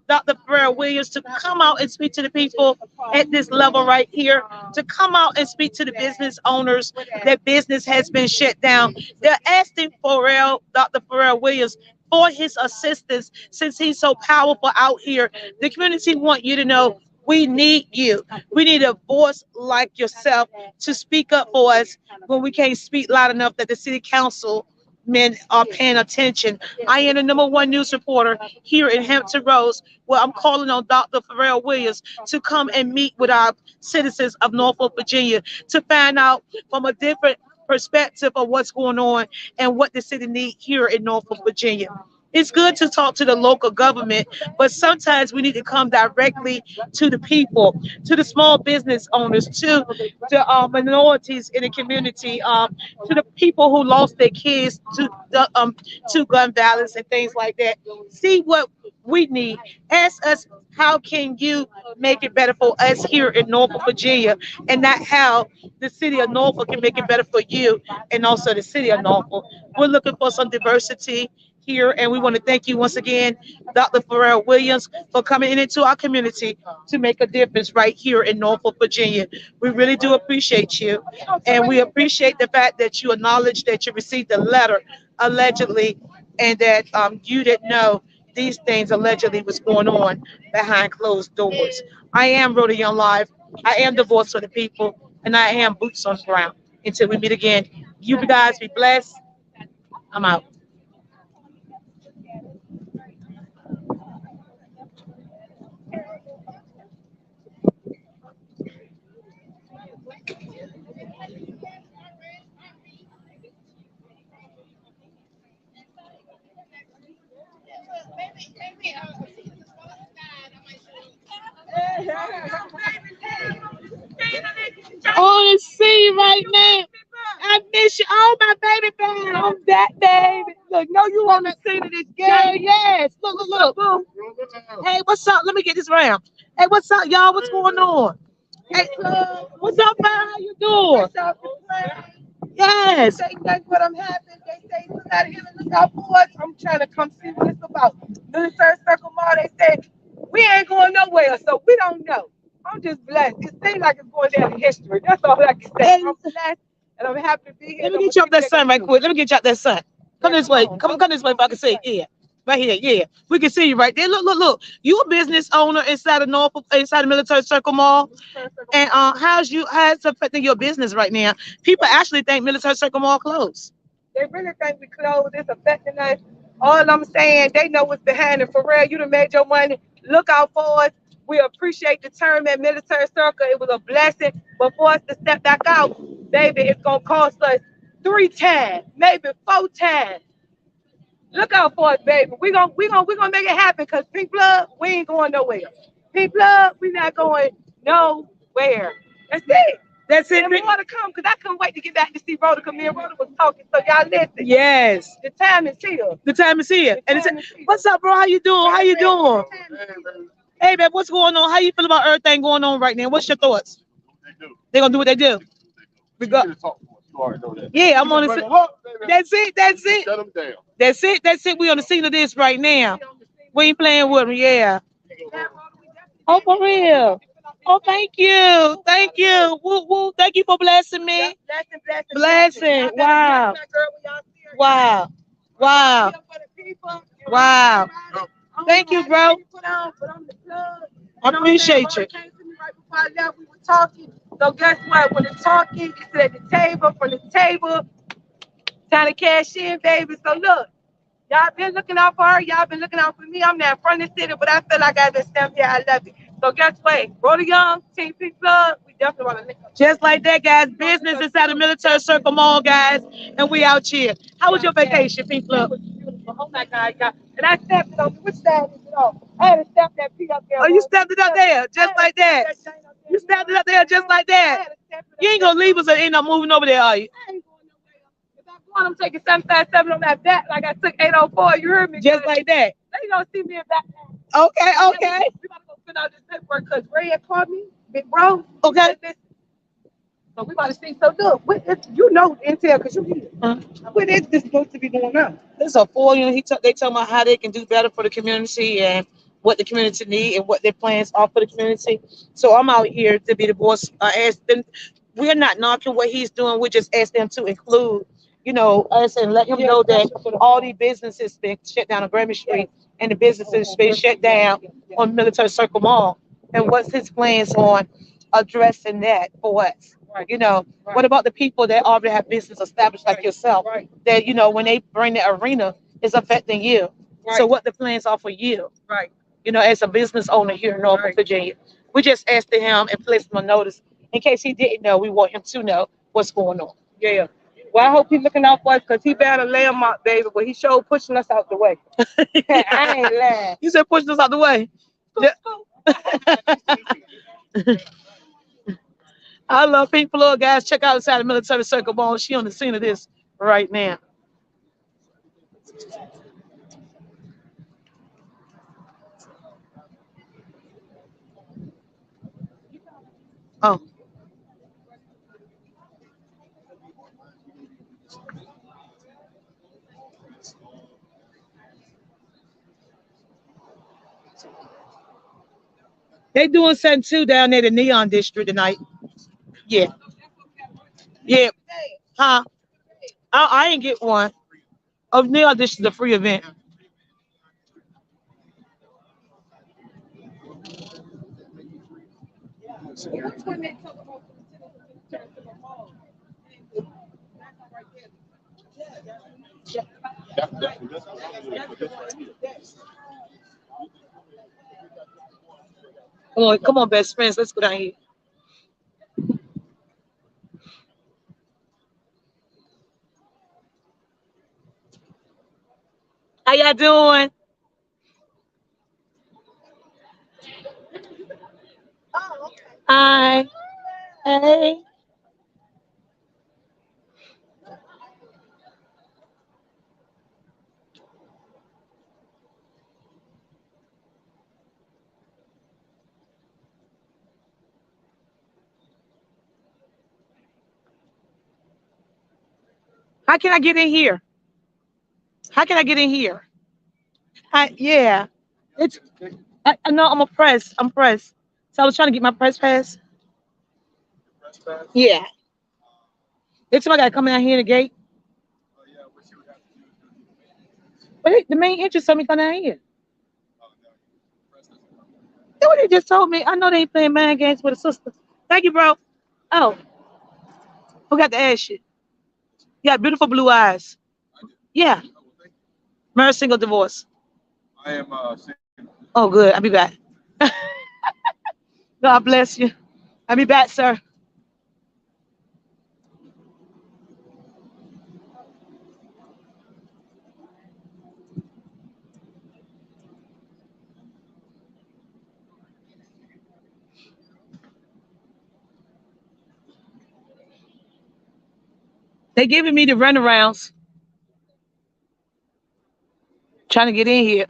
Dr. Pharrell Williams to come out and speak to the people at this level right here, to come out and speak to the business owners. That business has been shut down. They're asking Dr. Pharrell Williams for his assistance since he's so powerful out here. The community want you to know we need you. We need a voice like yourself to speak up for us when we can't speak loud enough that the city council men are paying attention. I am the #1 news reporter here in Hampton Roads, where I'm calling on Dr. Pharrell Williams to come and meet with our citizens of Norfolk, Virginia, to find out from a different perspective of what's going on and what the city needs here in Norfolk, Virginia. It's good to talk to the local government, but sometimes we need to come directly to the people, to the small business owners, to the minorities in the community, to the people who lost their kids to gun violence and things like that. See what we need. Ask us, how can you make it better for us here in Norfolk, Virginia, and not how the city of Norfolk can make it better for you and also the city of Norfolk. We're looking for some diversity here, and we want to thank you once again, Dr. Pharrell Williams, for coming into our community to make a difference right here in Norfolk, Virginia. We really do appreciate you, and we appreciate the fact that you acknowledge that you received a letter allegedly, and that you didn't know these things allegedly was going on behind closed doors. I am Rhodayounglive. I am the voice of the people, and I am boots on the ground. Until we meet again, you guys be blessed. I'm out. On the scene right now. I miss you. Oh, my baby bell. I'm that baby. Look, no, you on the scene of this game. Yes. Look. Hey, what's up? Let me get this round. Hey, what's up, y'all? What's going on? Hey, what's up, man? How you doing? Yes. Say nothing, but I'm happy. They say, look out here and look out for us. I'm trying to come see what it's about. Military Circle Mall, they said, we ain't going nowhere, so we don't know. I'm just blessed. It seems like it's going down in history. That's all I can say. I'm blessed, and I'm happy to be here. Let me get you up that sun right quick. Let me get you up that sun. Come this way. Come this way if I can see. Yeah. Right here, yeah. We can see you right there. Look. You a business owner inside of Norfolk, inside the Military Circle Mall. And how's it affecting your business right now? People actually think Military Circle Mall closed. They really think we closed. It's affecting us. All I'm saying, they know what's behind it. For real, you done made your money. Look out for us. We appreciate the term at Military Circle. It was a blessing. But for us to step back out, baby, it's gonna cost us 3 times, maybe 4 times. Look out for us, baby. We gonna make it happen. Cause Pink Blood, we ain't going nowhere. Pink Blood, we not going nowhere. That's it. That's it. And more to come, because I couldn't wait to get back to see Rhoda, because me and Rhoda was talking. So y'all listen. Yes. The time is here. The time is here. What's up, bro? How you doing? How you doing? Hey, man, what's going on? How you feel about everything going on right now? What's your thoughts? They're gonna do what they do. We got. Yeah, I'm on the. That's it. Shut them down. That's it. We on the scene of this right now. We ain't playing with them. Yeah. Oh, for real. Oh, thank you. Woo, woo. Thank you for blessing me. Blessing. Wow. Wow. Thank you, bro. I appreciate you. Right before I left, we were talking. So guess what? When the talking, it's at the table, from the table, time to cash in, baby. So look, y'all been looking out for her. Y'all been looking out for me. I'm not from the city, but I feel like I just stand here. I love it. So guess what? Rhoda Young, Team Pink Blood, we definitely want to link up. Just like that, guys. Business inside the Military Circle Mall, guys. And we out here. How was your vacation, Pink Blood? Oh my God, y'all. And I stepped it on. Which side is it on? I had to step that P up there. Oh, you stepped it up there, just like that. You stepped it up there, just like that. You ain't gonna leave us and end up moving over there, are you? I ain't going nowhere. If I'm going, I'm taking 757 on that back like I took 804. You heard me? Just like that. They gonna see me in back. Okay. We gotta go fill out this paperwork because Ray had called me, big bro. Okay. So we about to see. So look, you know Intel because you here. What is this supposed to be going on? This is a 4 unit. They tell me how they can do better for the community and what the community need and what their plans are for the community. So I'm out here to be the boss. We're not knocking what he's doing. We just ask them to include, us and let him know that all these businesses been shut down on Grammy Street and the businesses been shut down on Military Circle Mall. And what's his plans on addressing that for us? What about the people that already have business established like yourself? That, when they bring the arena, it's affecting you. So what the plans are for you? As a business owner here in Norfolk, Virginia. We just asked him and placed him on notice. In case he didn't know, we want him to know what's going on. Yeah. Well, I hope he's looking out for us because he better landmark, baby, but he sure pushing us out the way. I ain't lying. You said push us out the way. I love Pink Floyd, guys. Check out inside the military circle ball. She on the scene of this right now. Oh. They doing something too down there in the Neon District tonight. Yeah. Yeah. Huh? I ain't get one. Oh, Neon District is a free event. Come on, best friends. Let's go down here. How y'all doing? Hi. Hey. How can I get in here? How can I get in here? Yeah. It's I know I'm a press. I'm press. So I was trying to get my press pass. Yeah. It's somebody got to come down here in the gate. But the main interest told me come down here. That's what they just told me. I know they ain't playing mind games with a sister. Thank you, bro. Oh, forgot to ask you. You got beautiful blue eyes. Yeah. Married, single, divorce. I am Oh, good. I'll be back. God bless you. I'll be back, sir. They giving me the runarounds. Trying to get in here.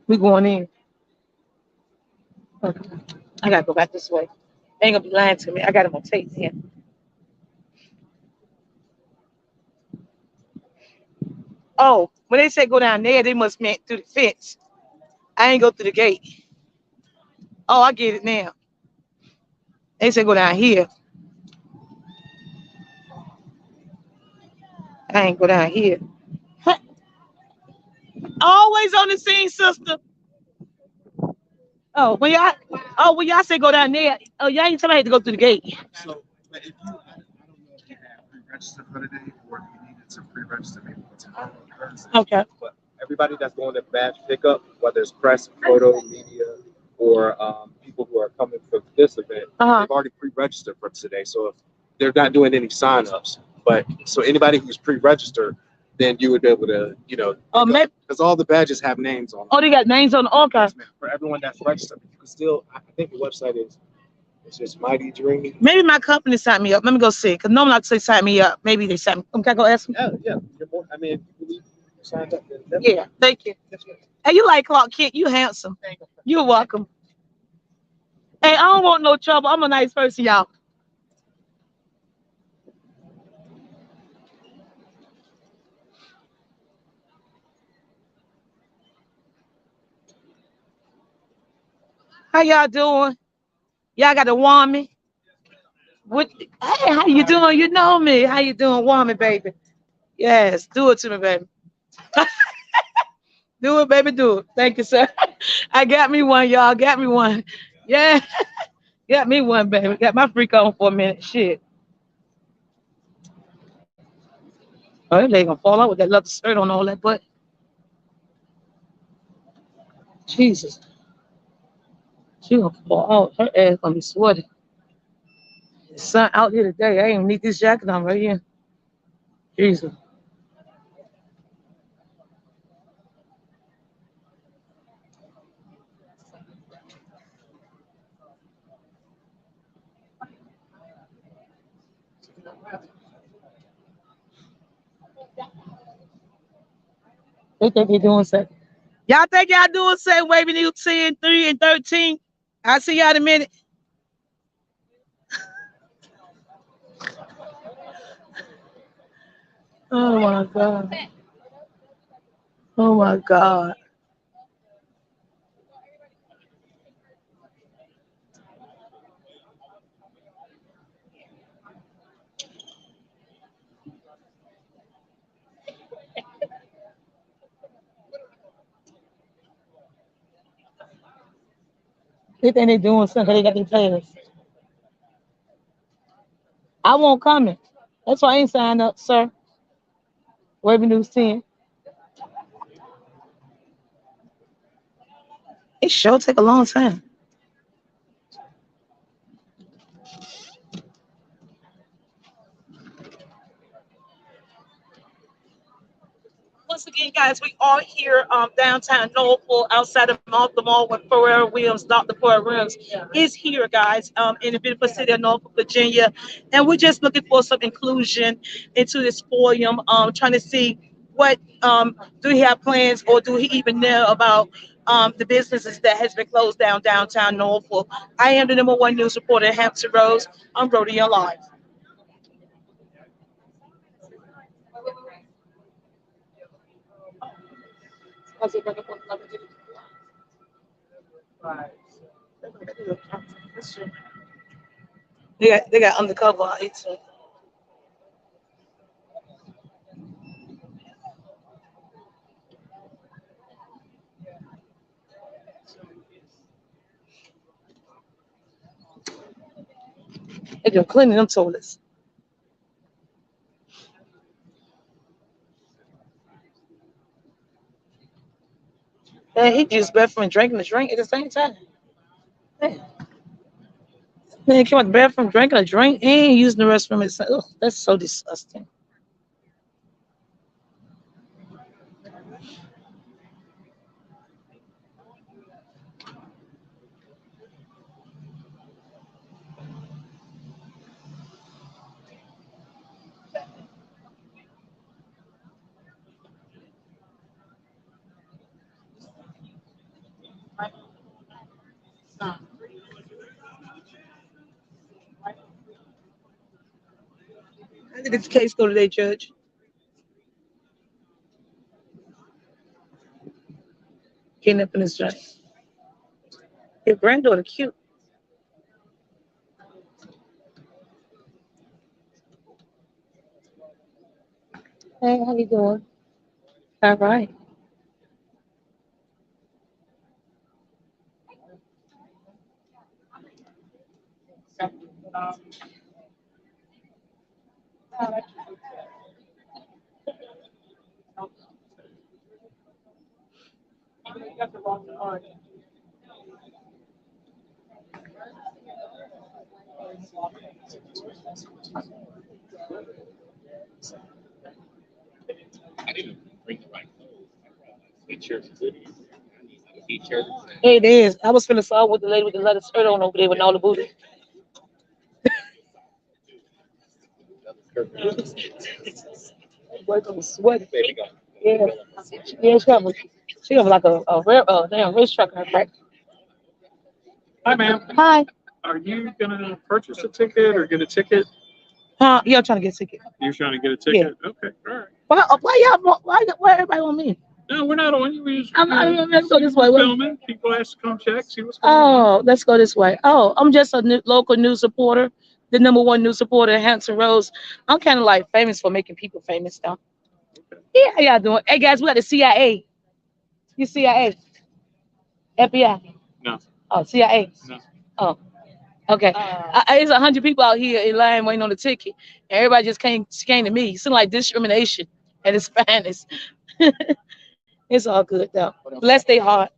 We going in. Okay. I gotta go back this way. They ain't gonna be lying to me. I got them on tape here. Oh, when they say go down there, they must meant through the fence. I ain't go through the gate. Oh, I get it now. They say go down here. I ain't go down here. Always on the scene, sister. When y'all say go down there, oh y'all ain't somebody had to go through the gate. So, but if you, I don't know if you have pre-registered for the day or if you needed to pre-register maybe for tomorrow or Thursday. Okay. But everybody that's going to badge pickup, whether it's press, photo, media, or people who are coming for this event, they've already pre-registered for today. So if they're not doing any sign-ups, but so anybody who's pre-registered, then you would be able to, because all the badges have names on them. Oh, they got names on the okay. Yes, ma'am. For everyone that's registered, you can still. I think the website is. It's just Mighty Dream. Maybe my company signed me up. Let me go see. Because normally I say sign me up. Maybe they signed me. Can I go ask them? Yeah. I mean, if you believe you signed up, then yeah, thank you. Hey, you like Clark Kent. You handsome. You're welcome. Hey, I don't want no trouble. I'm a nice person, y'all. How y'all doing? Y'all got to warm me? What? Hey, how you doing? You know me. How you doing? Warm me, baby. Yes, do it to me, baby. Do it, baby. Do it. Thank you, sir. I got me one, y'all. Got me one. Yeah. Got me one, baby. Got my freak on for a minute. Shit. Oh, they gonna fall out with that leather skirt on all that butt. Jesus. She gonna fall out. Her ass gonna be sweaty. The sun out here today. I ain't even need this jacket on right here. Jesus. They think they doing something. Y'all think y'all doing something? Waving you 10, 3, and 13. I'll see y'all in a minute. Oh my God. Oh my God. They think they doing something. They got their players. I won't comment. That's why I ain't signed up, sir. Waving News 10. It sure take a long time. Once again, guys, we are here downtown Norfolk, outside of the mall with Pharrell Williams. Dr. Pharrell Williams is here, guys, in the beautiful city of Norfolk, Virginia. And we're just looking for some inclusion into this forum, trying to see what do he have plans or do he even know about the businesses that has been closed down downtown Norfolk. I am the #1 news reporter at Hampton Roads. I'm Rhodayounglive. They got undercover on it too. They just cleaning them toilets. And he just bathroom and drinking the drink at the same time. Man, he came out the bathroom drinking a drink and using the restroom at the same. Ugh, that's so disgusting. How did this case go today, Judge? Getting up in his drink. Your granddaughter cute. Hey, how you doing? All right. I didn't bring the right clothes. I brought like sweatshirts and hoodies. I need some t-shirts. It is. I was finna saw with the lady with the leather skirt on over there with all the booty. Boy, gonna sweat. Baby, go. Yeah, yeah. She have like a rare damn race truck in her back. Hi, ma'am. Hi. Are you gonna purchase a ticket or get a ticket? Huh? Yeah, I'm trying to get a ticket. You're trying to get a Yeah. ticket? Okay, all right. Why y'all? Why everybody on me? No, we're not on you. We just, Let's go this way. filming. People ask to come check, see what's going on. Oh, let's go this way. Oh, I'm just a local news reporter, the #1 news reporter at Hampton Roads. I'm kind of like famous for making people famous, though. Yeah, how y'all doing? Hey guys, we got the CIA. You CIA? FBI? No. Oh, CIA. No. Oh, okay. It's 100 people out here in line waiting on the ticket. Everybody just came to me. It seems like discrimination at its finest. It's all good though. Bless their heart.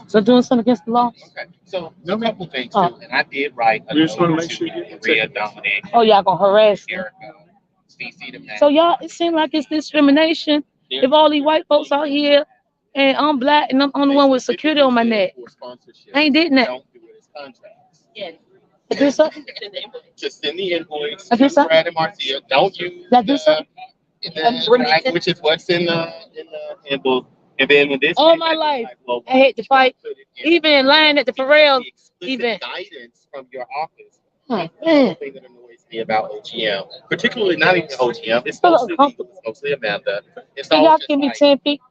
So doing something against the law? Okay. So a couple things too, and I did write a We just want to note make sure you to get the Maria, ticket. Dominic, Oh, y'all gonna harass me. Erica, CC, the man. So y'all, it seems like it's discrimination. If all these white folks out here and I'm black and I'm the only one with security on my neck, For sponsorship, I ain't did that. don't do it as contracts. I do something. Just send the invoice I do to something. Brad and Marcia. Don't use I do something. which is what's in the handbook. And then when this All came my back, it's life, like, well, I hate to fight. put it in Even in line at the Pharrell the explicit event. guidance from your office. Oh, That's the man. thing that annoys me about OGM, particularly not even OGM. It's Feel mostly legal. uncomfortable. It's mostly Amanda. It's Can all y'all just give me like, 10 feet?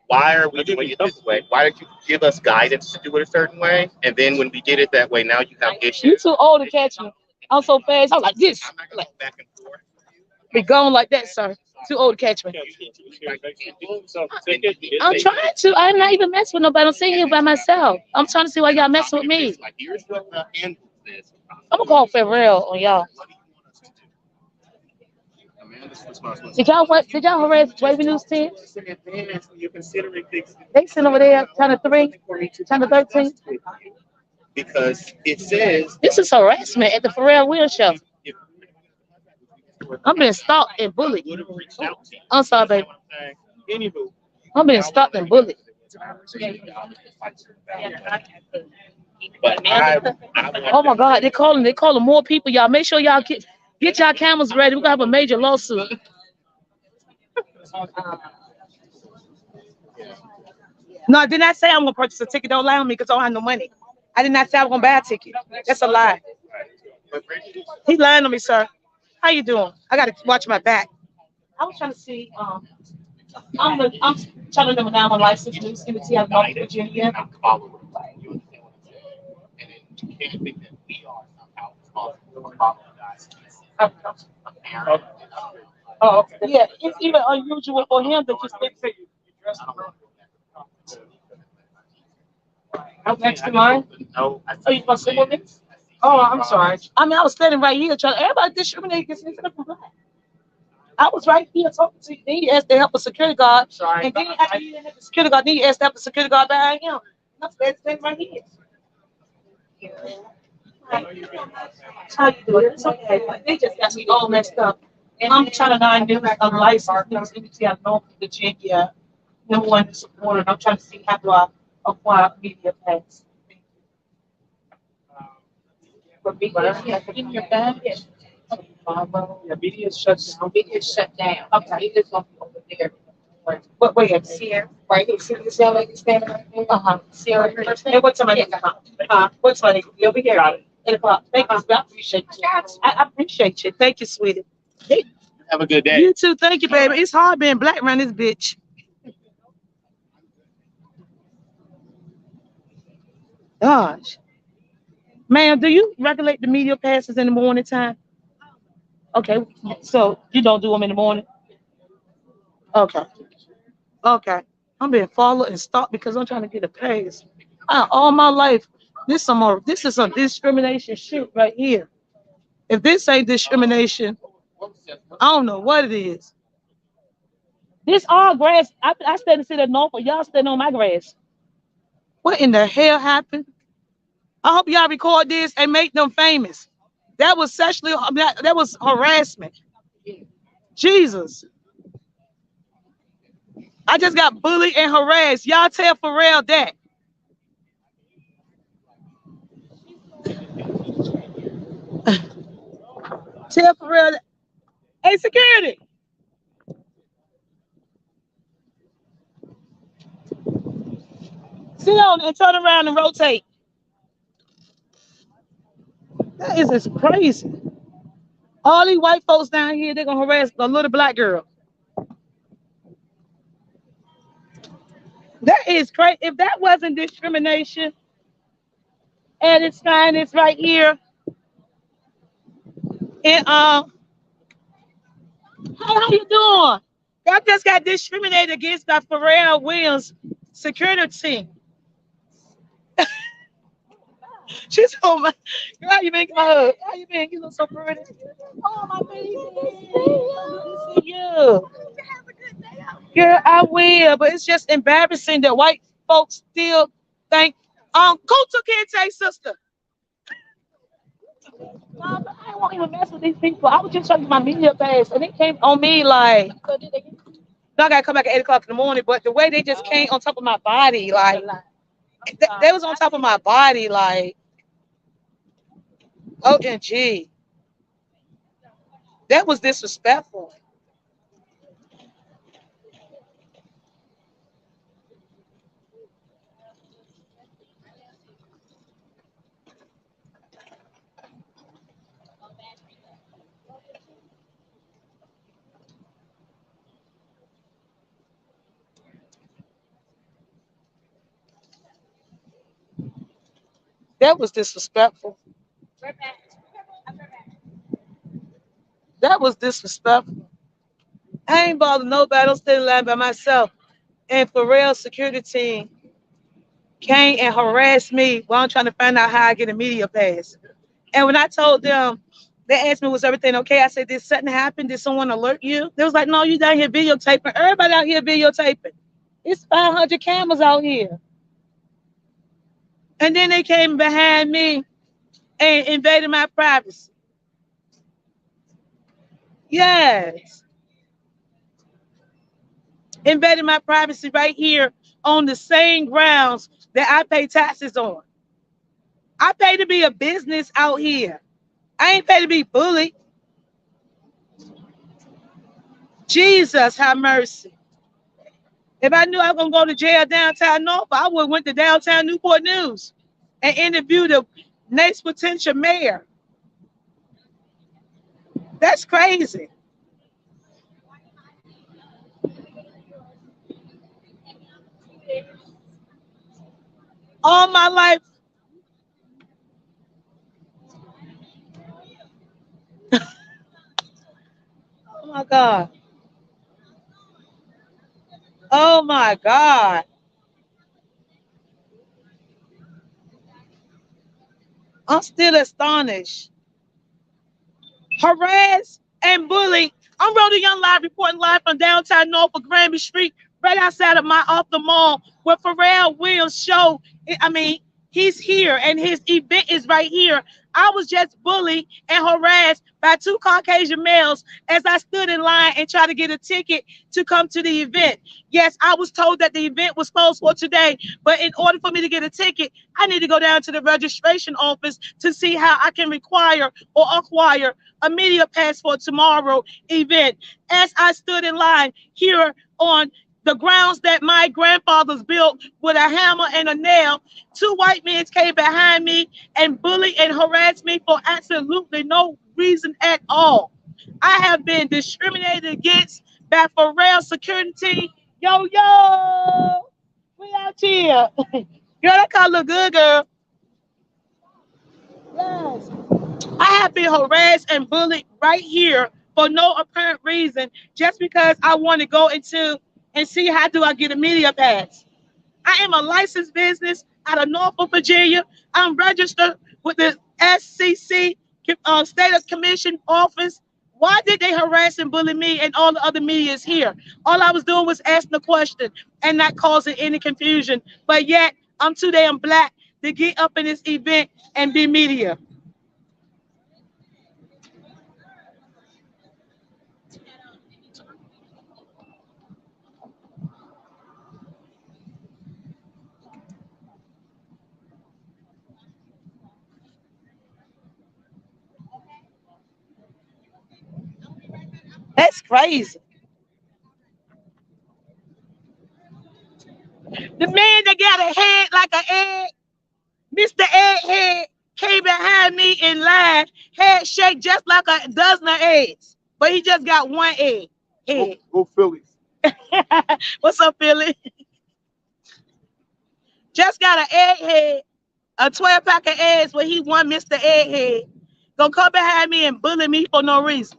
why are we doing it this way? Why did you give us guidance to do it a certain way? And then when we did it that way, now you have You issues. too old to catch me. I'm so fast. I'm like this. I'm not gonna go back and forth. Be gone like that, sir. Too old to catch me. I'm trying to. I'm not even messing with nobody. I'm sitting here by myself. I'm trying to see why y'all messing with me. Like, here's what the handbook says. I'm gonna call Pharrell on y'all. What do you want us to do? Amanda's responsible. Did y'all harass Wavy News 10? It's in advance when you're considering things They sitting over there, channel 3, channel 13. because it says This is harassment at the Pharrell Williams show. if I'm being stalked and bullied. would have reached out to you. I'm sorry, baby. Anywho, I'm being stalked and bullied. but I want Oh my God, they calling more people, y'all. Make sure y'all get y'all cameras ready. We're gonna have a major lawsuit. No, did not say I'm gonna purchase a ticket. Don't lie on me because I don't have no money. I did not say I'm gonna buy a ticket. That's a lie. He lying on me, sir. How you doing? I gotta watch my back. I was trying to see. I'm trying to number 9 on license news in the T. Norfolk, Virginia. not following you. Understand what I'm saying? And then you can't think that we are somehow responsible for following guys. Oh, okay. Yeah, it's even unusual for him to just think that I'm next to mine. No, Oh, you gonna sit with me? Oh, I'm sorry. I mean, I was standing right here trying. Everybody discriminate against me. I was right here talking to you. Then he asked to help a security guard. Sorry. And then after you didn't have the security guard, then he asked to help the security guard behind him. And I'm standing right here. How you doing? It's okay. They just got me all messed up. And I'm trying to find a license in the Norfolk, Virginia. No one to support it. I'm trying to see how do I acquire media pass. For media in your bag? Yeah, media is shut down. Media is shut down. Okay. Media's gonna be over there. What way is here? Right here. See this young lady standing right there? Uh-huh. See her first name? And what's her name? What's her name? Over here. 8 o'clock. Thank you. I appreciate you. I appreciate you. Thank you, sweetie. Hey, have a good day. you too. Thank you, baby. It's hard being black around this bitch. Gosh. Ma'am, do you regulate the media passes in the morning time? Okay, so you don't do them in the morning? Okay. Okay. I'm being followed and stalked because I'm trying to get a pass. All my life, this is some discrimination shit right here. If this ain't discrimination, I don't know what it is. This all grass. I stand in the city of Norfolk. Y'all stand on my grass. What in the hell happened? I hope y'all record this and make them famous. That was that was harassment. Jesus. I just got bullied and harassed. Y'all tell Pharrell that. Tell Pharrell that. Hey, security. Sit down and turn around and rotate. That is just crazy. All these white folks down here, they're gonna harass a little black girl. That is crazy. If that wasn't discrimination at its finest right here, and how you doing? I just got discriminated against by Pharrell Williams security team. She's oh my, how you been? How you been? You look so pretty. Oh my baby, good to see you. Girl, I will, but it's just embarrassing that white folks still think, Coach Kente, sister. No, but I won't even mess with these people. I was just trying to get my media pass, and it came on me like, no, I gotta come back at 8 o'clock in the morning. But the way they just came on top of my body, like, they was on top of my body, like, OMG. That was disrespectful. That was disrespectful. That was disrespectful. I ain't bothered nobody. I'm still in line by myself. And Pharrell's security team came and harassed me while I'm trying to find out how I get a media pass. And when I told them, they asked me, was everything okay? I said, did something happen? Did someone alert you? They was like, no, you down here videotaping. Everybody out here videotaping. It's 500 cameras out here. And then they came behind me and invaded my privacy. Yes. Invaded my privacy right here on the same grounds that I pay taxes on. I pay to be a business out here. I ain't pay to be bullied. Jesus, have mercy. If I knew I was gonna go to jail downtown Norfolk, I would have went to downtown Newport News and interviewed the next potential mayor. That's crazy. All my life, oh my God. Oh my God. I'm still astonished. Harassed and bullied. I'm Rhodayounglive reporting live from downtown Norfolk, Granby Street, right outside of my off the mall, where Pharrell Williams show. I mean, he's here and his event is right here. I was just bullied and harassed by two Caucasian males as I stood in line and tried to get a ticket to come to the event. Yes, I was told that the event was closed for today, but in order for me to get a ticket, I need to go down to the registration office to see how I can require or acquire a media pass for tomorrow event. As I stood in line here on the grounds that my grandfathers built with a hammer and a nail, two white men came behind me and bullied and harassed me for absolutely no reason at all. I have been discriminated against by Pharrell security team. Yo, yo, we out here. Girl, that car look good, girl. Yes. I have been harassed and bullied right here for no apparent reason, just because I want to go into and see how do I get a media pass. I am a licensed business out of Norfolk, Virginia. I'm registered with the SCC, State of Commission Office. Why did they harass and bully me and all the other media is here? All I was doing was asking a question and not causing any confusion. But yet, I'm too damn black to get up in this event and be media. That's crazy. The man that got a head like an egg, Mr. Egghead, came behind me in line, head shaped just like a dozen of eggs. But he just got one egg. Head. Go Phillies. What's up, Philly? Just got an egghead, a 12 pack of eggs where he won Mr. Egghead. Gonna come behind me and bully me for no reason.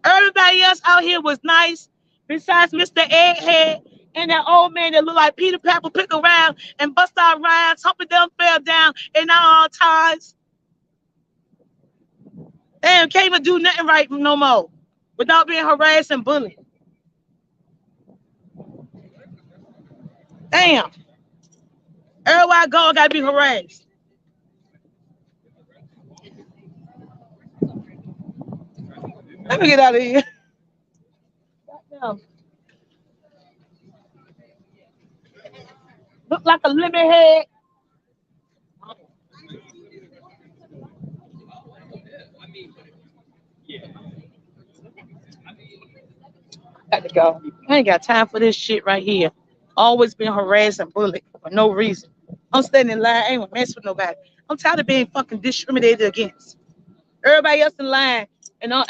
Everybody else out here was nice, besides Mr. Egghead and that old man that looked like Peter Pepper pick around and bust out rhymes, humping them fell down in all times. Damn, can't even do nothing right no more without being harassed and bullied. Damn. Everywhere I go, I gotta be harassed. Let me get out of here. Damn. Look like a lemon head. Got to go. I ain't got time for this shit right here. Always been harassed and bullied for no reason. I'm standing in line. I ain't gonna mess with nobody. I'm tired of being fucking discriminated against. Everybody else in line, and I'm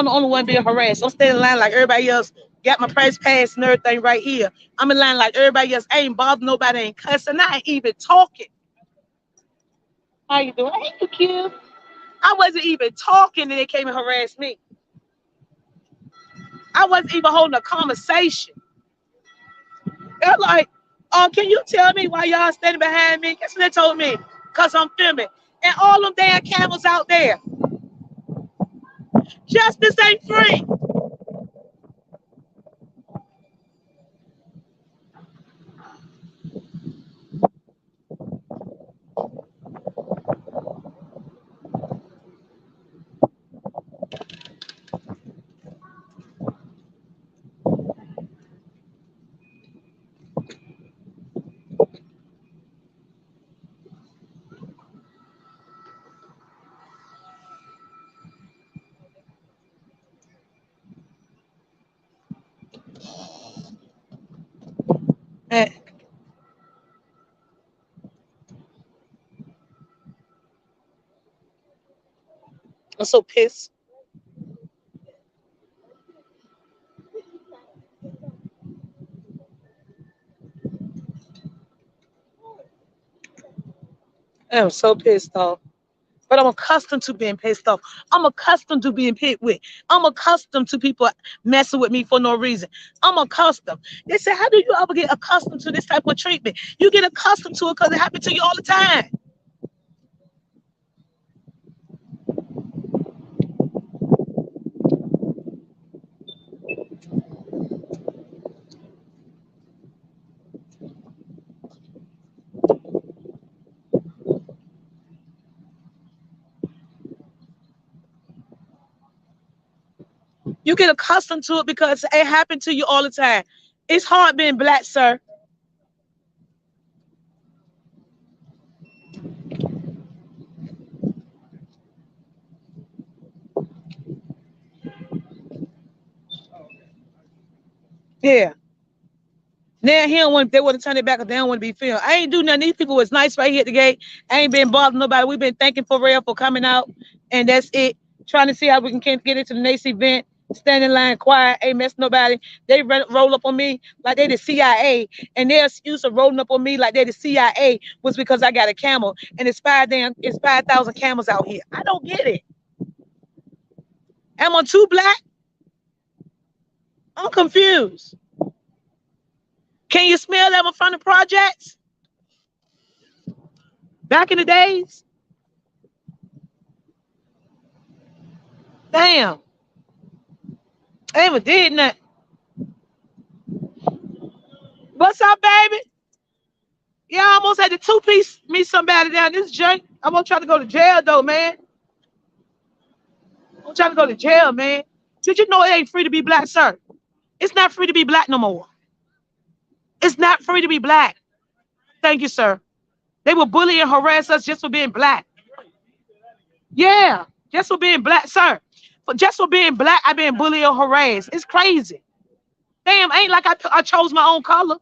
the only one being harassed. I'm standing in line like everybody else. Got my price pass and everything right here. I'm in line like everybody else. I ain't bothering nobody. Ain't cussing. I ain't even talking. How you doing? Hey, you cute. I wasn't even talking and they came and harassed me. I wasn't even holding a conversation. They're like, oh, can you tell me why y'all standing behind me? Guess what they told me? Because I'm filming. And all them damn camels out there. Justice ain't free. Man, I'm so pissed. I'm so pissed off. But I'm accustomed to being pissed off. I'm accustomed to being pit with. I'm accustomed to people messing with me for no reason. I'm accustomed. They say, how do you ever get accustomed to this type of treatment? You get accustomed to it because it happens to you all the time. You get accustomed to it because it happened to you all the time. It's hard being black, sir. Yeah. Now he don't want they want to turn it back because they don't want to be filmed. I ain't do nothing. These people was nice right here at the gate. I ain't been bothering nobody. We've been thanking Pharrell for coming out, and that's it. Trying to see how we can get into the next event. Stand in line quiet, ain't mess nobody. They roll up on me like they the CIA, and their excuse of rolling up on me like they the CIA was because I got a camel, and it's 5,000 camels out here. I don't get it. Am I too black? I'm confused. Can you smell them from the projects? Back in the days? Damn. I even did nothing. What's up, baby? Yeah, I almost had to two-piece me somebody down this joint. I'm gonna try to go to jail though, man. I'm trying to go to jail, man. Did you know it ain't free to be black, sir? It's not free to be black no more. It's not free to be black. Thank you, sir. They will bully and harass us just for being black. Yeah, just for being black, sir. But just for being black, I've been bullied or harassed. It's crazy. Damn, ain't like I chose my own color.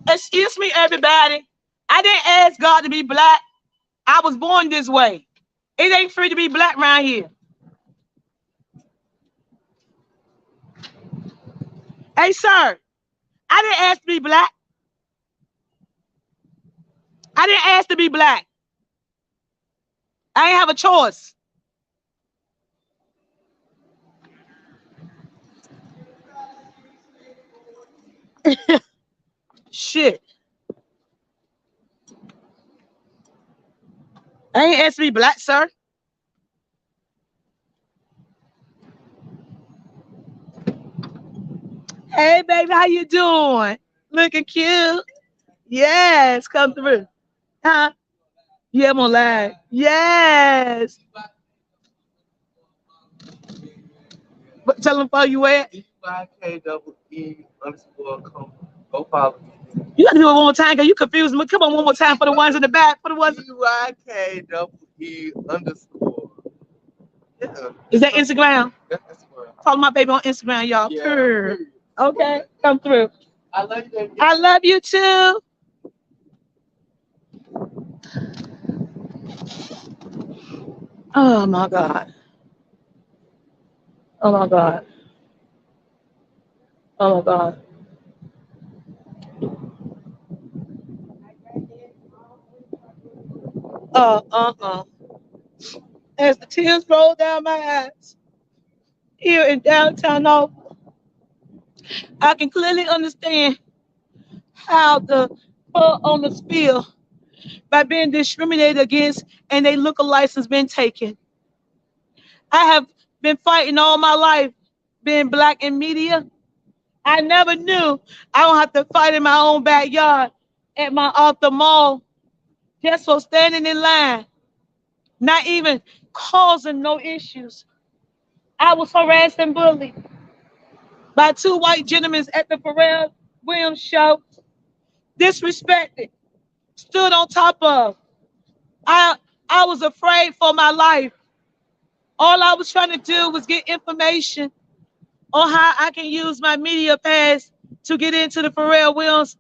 Excuse me, everybody. I didn't ask God to be black. I was born this way. It ain't free to be black around here. Hey, sir, I didn't ask to be black. I didn't ask to be black. I ain't have a choice. Shit. I ain't asked to be black, sir. Hey, baby, how you doing? Looking cute. Yes, come through. Huh? Yeah, I'm on live. Yes. But tell them where you at. Go follow me. You got to do it one more time because you confused me. Come on, one more time for the ones in the back. For the ones. YKEE underscore. Yeah. Is that Instagram? That's Instagram. Follow my baby on Instagram, y'all. Yeah. Purr. Okay, come through. I love you, baby. I love you too. Oh my God. Oh my God. Oh my God. Uh. As the tears roll down my eyes here in downtown Norfolk, I can clearly understand how the poor owners feel by being discriminated against and they lookalikes has been taken. I have been fighting all my life being black in media. I never knew I don't have to fight in my own backyard at my off the mall just for standing in line, not even causing no issues. I was harassed and bullied by two white gentlemen at the Pharrell Williams show, disrespected, stood on top of. I I was afraid for my life. All I was trying to do was get information on how I can use my media pass to get into the Pharrell Williams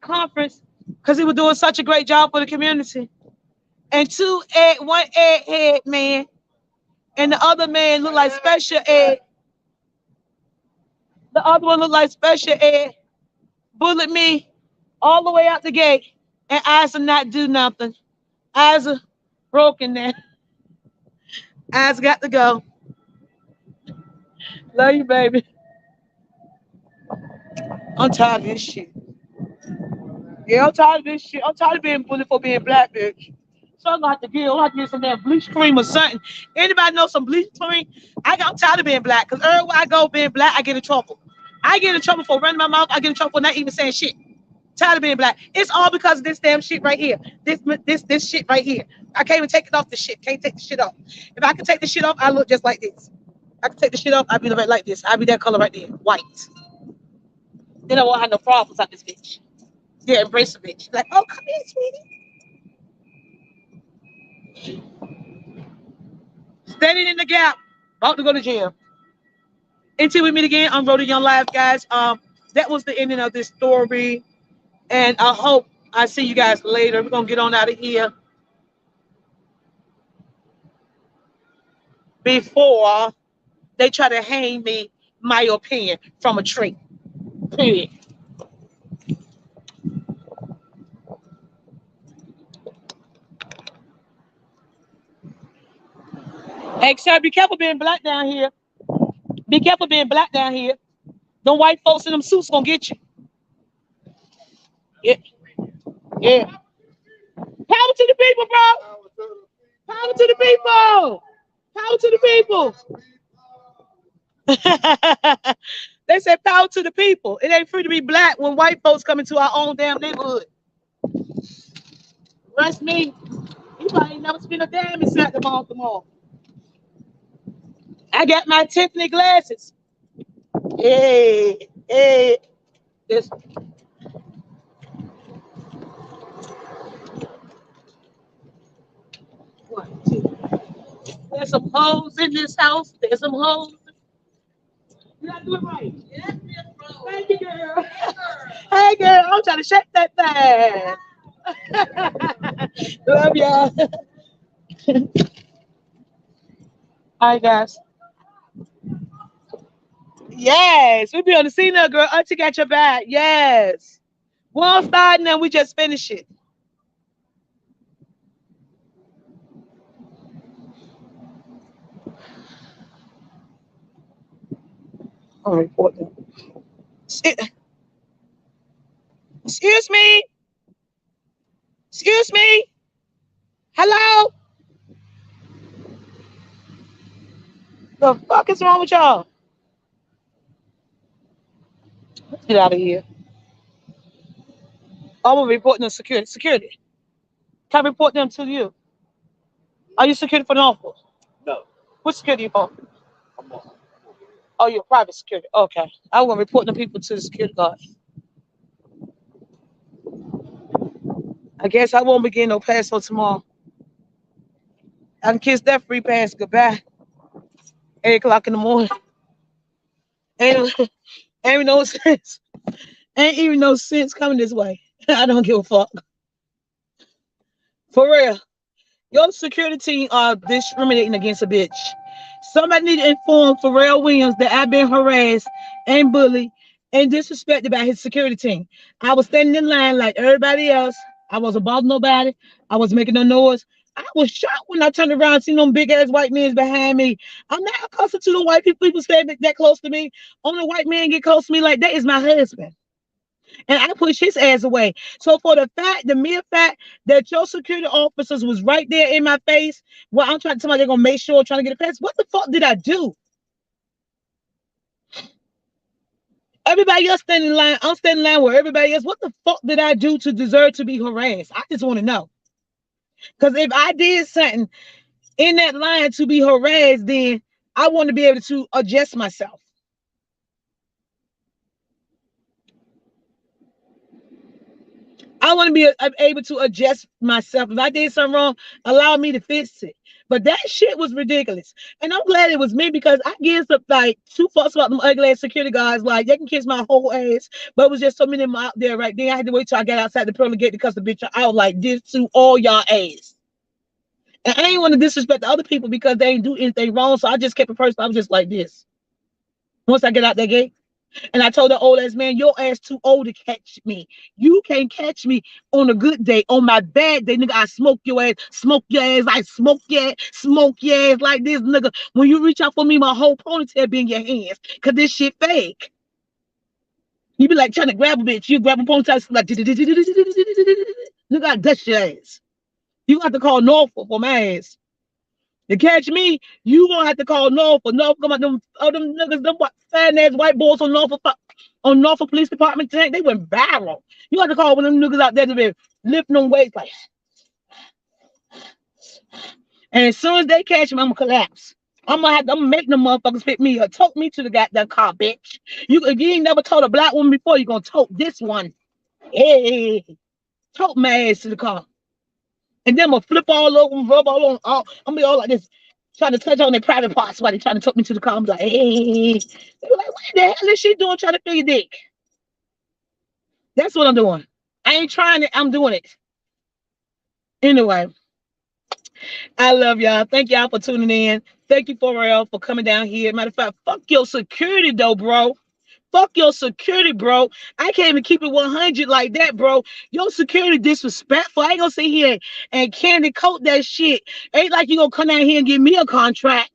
conference because he was doing such a great job for the community. And one egghead man and the other man looked like special ed. The other one looked like special ed. Bullied me all the way out the gate, and eyes did not do nothing. Eyes are broken now. Eyes got to go. Love you, baby. I'm tired of this shit. Yeah, I'm tired of this shit. I'm tired of being bullied for being black, bitch. So I'm gonna have to get some damn bleach cream or something. Anybody know some bleach cream? I'm tired of being black. Cause everywhere I go being black, I get in trouble. I get in trouble for running my mouth. I get in trouble for not even saying shit. Tired of being black. It's all because of this damn shit right here. This shit right here. I can't even take it off the shit. Can't take the shit off. If I could take the shit off, I look just like this. I could take the shit off, I'd be like this. I'd be that color right there. White. Then I won't have no problems like this bitch. Yeah, embrace the bitch. Like, oh, come here, sweetie. Standing in the gap. About to go to jail. Until we meet again on Rhodayounglive, guys. That was the ending of this story. And I hope I see you guys later. We're gonna get on out of here before they try to hang me, my opinion, from a tree. Period. Hey, sir, be careful being black down here. Be careful being black down here. Them white folks in them suits gonna get you. Yeah. Yeah. Power to the people, bro. Power to the people. Power to the people. They said power to the people. It ain't free to be black when white folks come into our own damn neighborhood. Rest me. You probably ain't never spent a damn inside the mall. I got my Tiffany glasses. Hey. This. One, two. There's some hoes in this house. There's some hoes. Did I do it right? Yes, bro. Thank you, girl. Hey, girl. I'm trying to shake that thing. Love y'all. All right, guys. Yes, we be on the scene now, girl. Auntie got your back. Yes. We won't start and then we just finish it. All right, excuse me. Excuse me. Hello. The fuck is wrong with y'all? Let's get out of here. I'm gonna report them to security. Security. Can I report them to you? Are you security for Norfolk? No, What security you for? I'm not. Oh, you're private security. Okay. I want to report the people to the security guard. I guess I won't be getting no pass for tomorrow. I can kiss that free pass goodbye. 8 o'clock in the morning. Ain't, ain't no sense. Ain't even no sense coming this way. I don't give a fuck. For real. Your security team are discriminating against a bitch. Somebody need to inform Pharrell Williams that I've been harassed and bullied and disrespected by his security team. I was standing in line like everybody else. I wasn't bothering nobody. I was making no noise. I was shocked when I turned around and seen them big ass white men behind me. I'm not accustomed to the white people standing that close to me. Only white man get close to me like that is my husband. And I pushed his ass away. So for the mere fact that your security officers was right there in my face, well, I'm trying to tell you they're gonna make sure trying to get a pass. What the fuck did I do? Everybody else standing in line. I'm standing in line with everybody else. What the fuck did I do to deserve to be harassed? I just want to know. Because if I did something in that line to be harassed, then I want to be able to adjust myself. I want to be able to adjust myself. If I did something wrong, allow me to fix it. But that shit was ridiculous. And I'm glad it was me because I give up like 2 fucks about them ugly ass security guards. Like, they can kiss my whole ass. But it was just so many of them out there right then. I had to wait till I got outside the pearly gate to cuss the bitch out like this to all y'all ass. And I ain't want to disrespect the other people because they ain't do anything wrong. So I just kept it personal. I was just like this. Once I get out that gate. And I told the old ass man, your ass too old to catch me. You can't catch me on a good day. On my bad day, nigga, I smoke your ass, I smoke your ass like this, nigga. When you reach out for me, my whole ponytail be in your hands. Cause this shit fake. You be like trying to grab a bitch. You grab a ponytail, like, nigga, I dust your ass. You got to call Norfolk for my ass. To catch me, you gonna have to call Norfolk. Norfolk, come on, them niggas, them fat ass white boys on Norfolk Police Department tank. They went viral. You have to call one of them niggas out there to be lifting them weights like. And as soon as they catch me, I'm gonna collapse. I'm gonna make them motherfuckers pick me up, tote me to the goddamn car, bitch. If you ain't never told a black woman before, you gonna tote this one. Hey, tote my ass to the car. And then I'm gonna flip all over them, rub all on. I'm gonna be all like this, trying to touch on their private parts while they trying to take me to the car. I'm like, hey. They're like, what the hell is she doing trying to feel your dick? That's what I'm doing. I ain't trying it. I'm doing it. Anyway, I love y'all. Thank y'all for tuning in. Thank you, Pharrell, for coming down here. Matter of fact, fuck your security, though, bro. Fuck your security, bro. I can't even keep it 100 like that, bro. Your security disrespectful. I ain't gonna sit here and candy coat that shit. Ain't like you gonna come down here and give me a contract.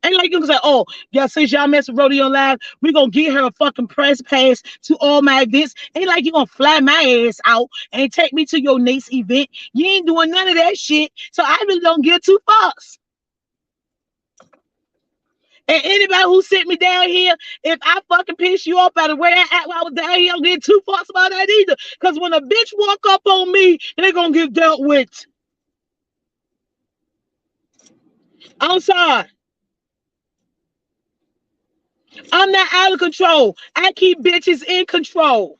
Ain't like you gonna say, oh, yeah, since y'all mess with Rhodayounglive, we gonna get her a fucking press pass to all my events. Ain't like you gonna fly my ass out and take me to your next event. You ain't doing none of that shit. So I really don't give 2 fucks. And anybody who sent me down here, if I fucking piss you off by the way I act while I was down here, I don't get 2 fucks about that either. Because when a bitch walk up on me, they're gonna get dealt with. I'm sorry. I'm not out of control. I keep bitches in control.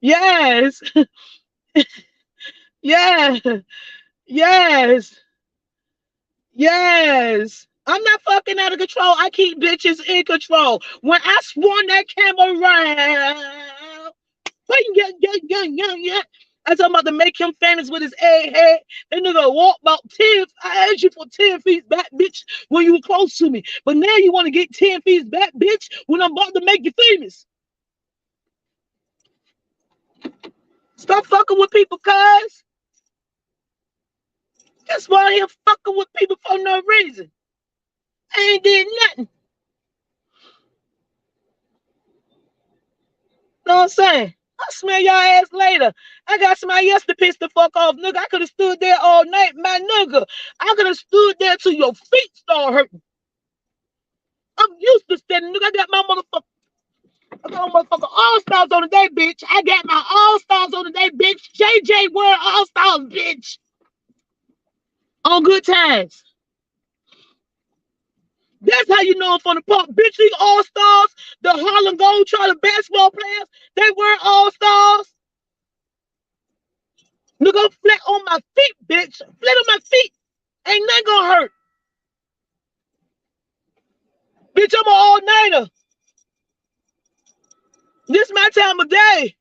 Yes. Yes. Yes. Yes. I'm not fucking out of control. I keep bitches in control. When I swung that camera around, I was about to make him famous with his head. That nigga walk about 10. I asked you for 10 feet back, bitch, when you were close to me. But now you want to get 10 feet back, bitch, when I'm about to make you famous. Stop fucking with people, cuz. That's why I'm here fucking with people for no reason. I ain't did nothing. Know what I'm saying? I'll smell y'all ass later. I got somebody else to piss the fuck off, nigga. I could have stood there all night, my nigga. I could have stood there till your feet start hurting. I'm used to standing, nigga. I got my motherfucker all-stars on the day, bitch. I got my all-stars on the day, bitch. JJ World all-stars, bitch. On good times. That's how you know I'm from the park. Bitch, these all-stars, the Harlem Globetrotter basketball players, they were all-stars. Nigga, flat on my feet, bitch. Flat on my feet. Ain't nothing gonna hurt. Bitch, I'm an all-nighter. This my time of day.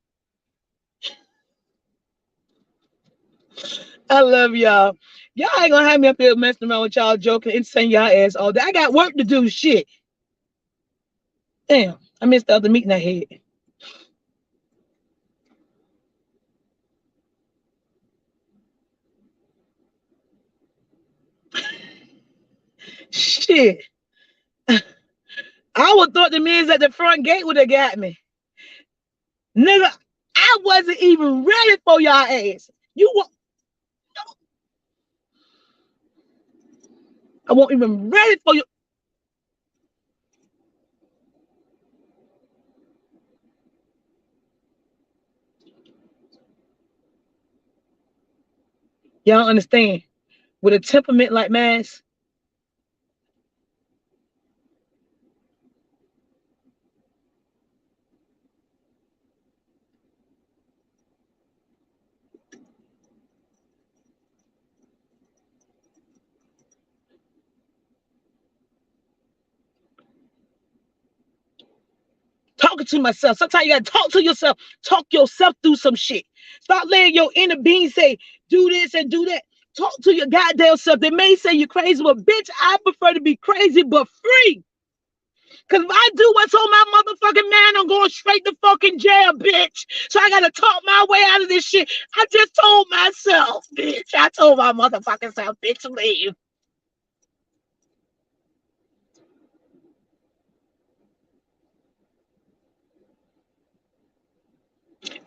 I love y'all. Y'all ain't gonna have me up here messing around with y'all joking and saying y'all ass all day. I got work to do, shit. Damn, I missed the other meeting I had. Shit. I would thought the men's at the front gate would have got me. Nigga, I wasn't even ready for y'all ass. I wasn't even ready for you. Y'all understand? With a temperament like mine, talking to myself. Sometimes you gotta talk to yourself. Talk yourself through some shit. Stop letting your inner being say, do this and do that. Talk to your goddamn self. They may say you're crazy, but bitch, I prefer to be crazy but free. Cause if I do what's on my motherfucking mind, I'm going straight to fucking jail, bitch. So I gotta talk my way out of this shit. I just told myself, bitch. I told my motherfucking self, bitch, leave.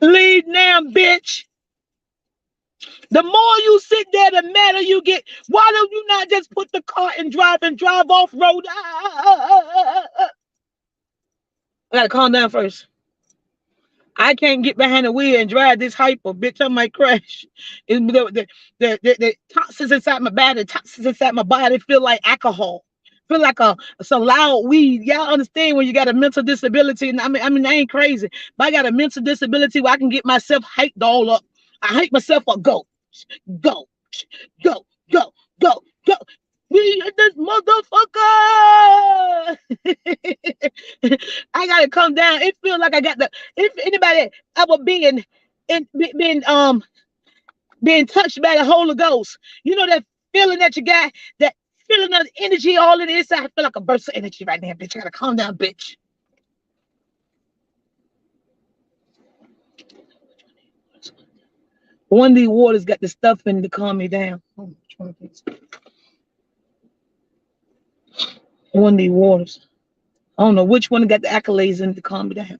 Leave now, bitch. The more you sit there, the madder you get. Why don't you not just put the car and drive off road? I gotta calm down first. I can't get behind the wheel and drive this hyper, bitch. I might crash. The toxins inside my body, toxins inside my body feel like alcohol. Feel like some loud weed. Y'all understand when you got a mental disability? And I mean, I ain't crazy, but I got a mental disability where I can get myself hyped all up. I hype myself up. Go, go, go, go, go, go. We in this motherfucker. I gotta come down. It feels like I got the. If anybody ever being touched by the Holy Ghost, you know that feeling that you got, that feeling of energy all in the inside. I feel like a burst of energy right now, bitch. I gotta calm down, bitch. One of these waters got the stuff in to calm me down. One of these waters. I don't know which one got the accolades in to calm me down.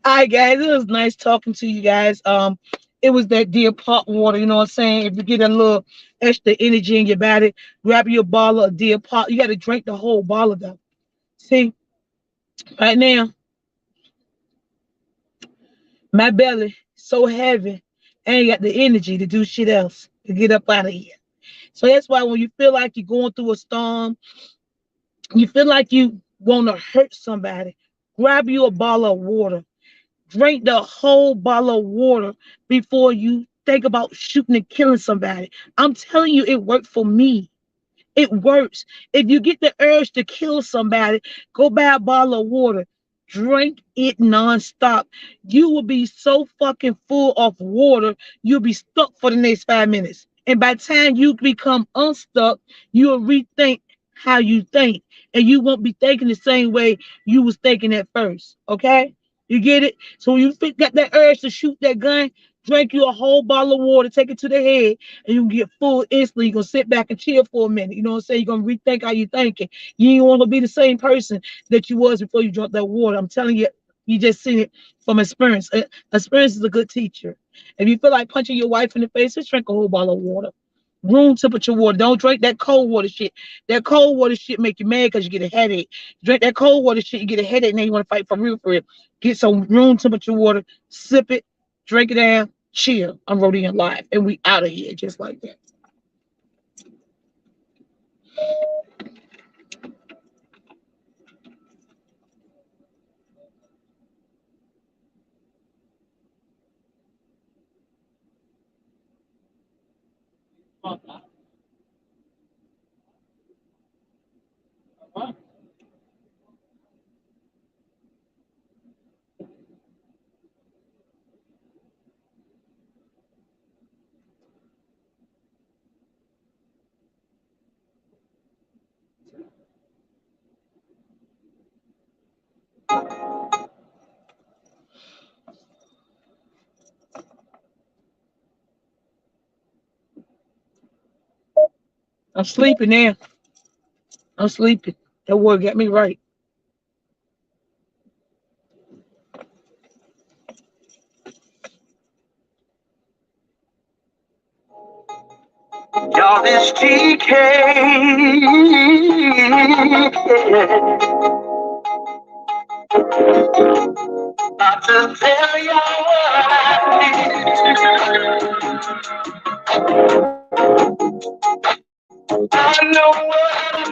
All right, guys, it was nice talking to you guys. It was that deer pot water, you know what I'm saying? If you get a little extra energy in your body, grab your bottle of deer pot. You got to drink the whole bottle of them. See, right now, my belly so heavy, I ain't got the energy to do shit else to get up out of here. So that's why when you feel like you're going through a storm, you feel like you want to hurt somebody, grab you a bottle of water. Drink the whole bottle of water before you think about shooting and killing somebody. I'm telling you, it worked for me. It works. If you get the urge to kill somebody, go buy a bottle of water. Drink it nonstop. You will be so fucking full of water, you'll be stuck for the next 5 minutes. And by the time you become unstuck, you'll rethink how you think. And you won't be thinking the same way you was thinking at first. Okay? You get it? So when got that urge to shoot that gun, drink you a whole bottle of water, take it to the head, and you can get full instantly. You're gonna sit back and chill for a minute. You know what I'm saying? You're gonna rethink how you're thinking. You ain't want to be the same person that you was before you drank that water. I'm telling you, you just seen it from experience. Experience is a good teacher. If you feel like punching your wife in the face, just drink a whole bottle of water. Room temperature water. Don't drink that cold water shit. That cold water shit make you mad because you get a headache. Drink that cold water shit, you get a headache, and then you want to fight for real for it. Get some room temperature water, sip it, drink it down, chill. I'm Rhodayounglive, and we out of here just like that. I'm sleeping now. I'm sleeping. That word got me right. Y'all, this TK. About to tell y'all what I know what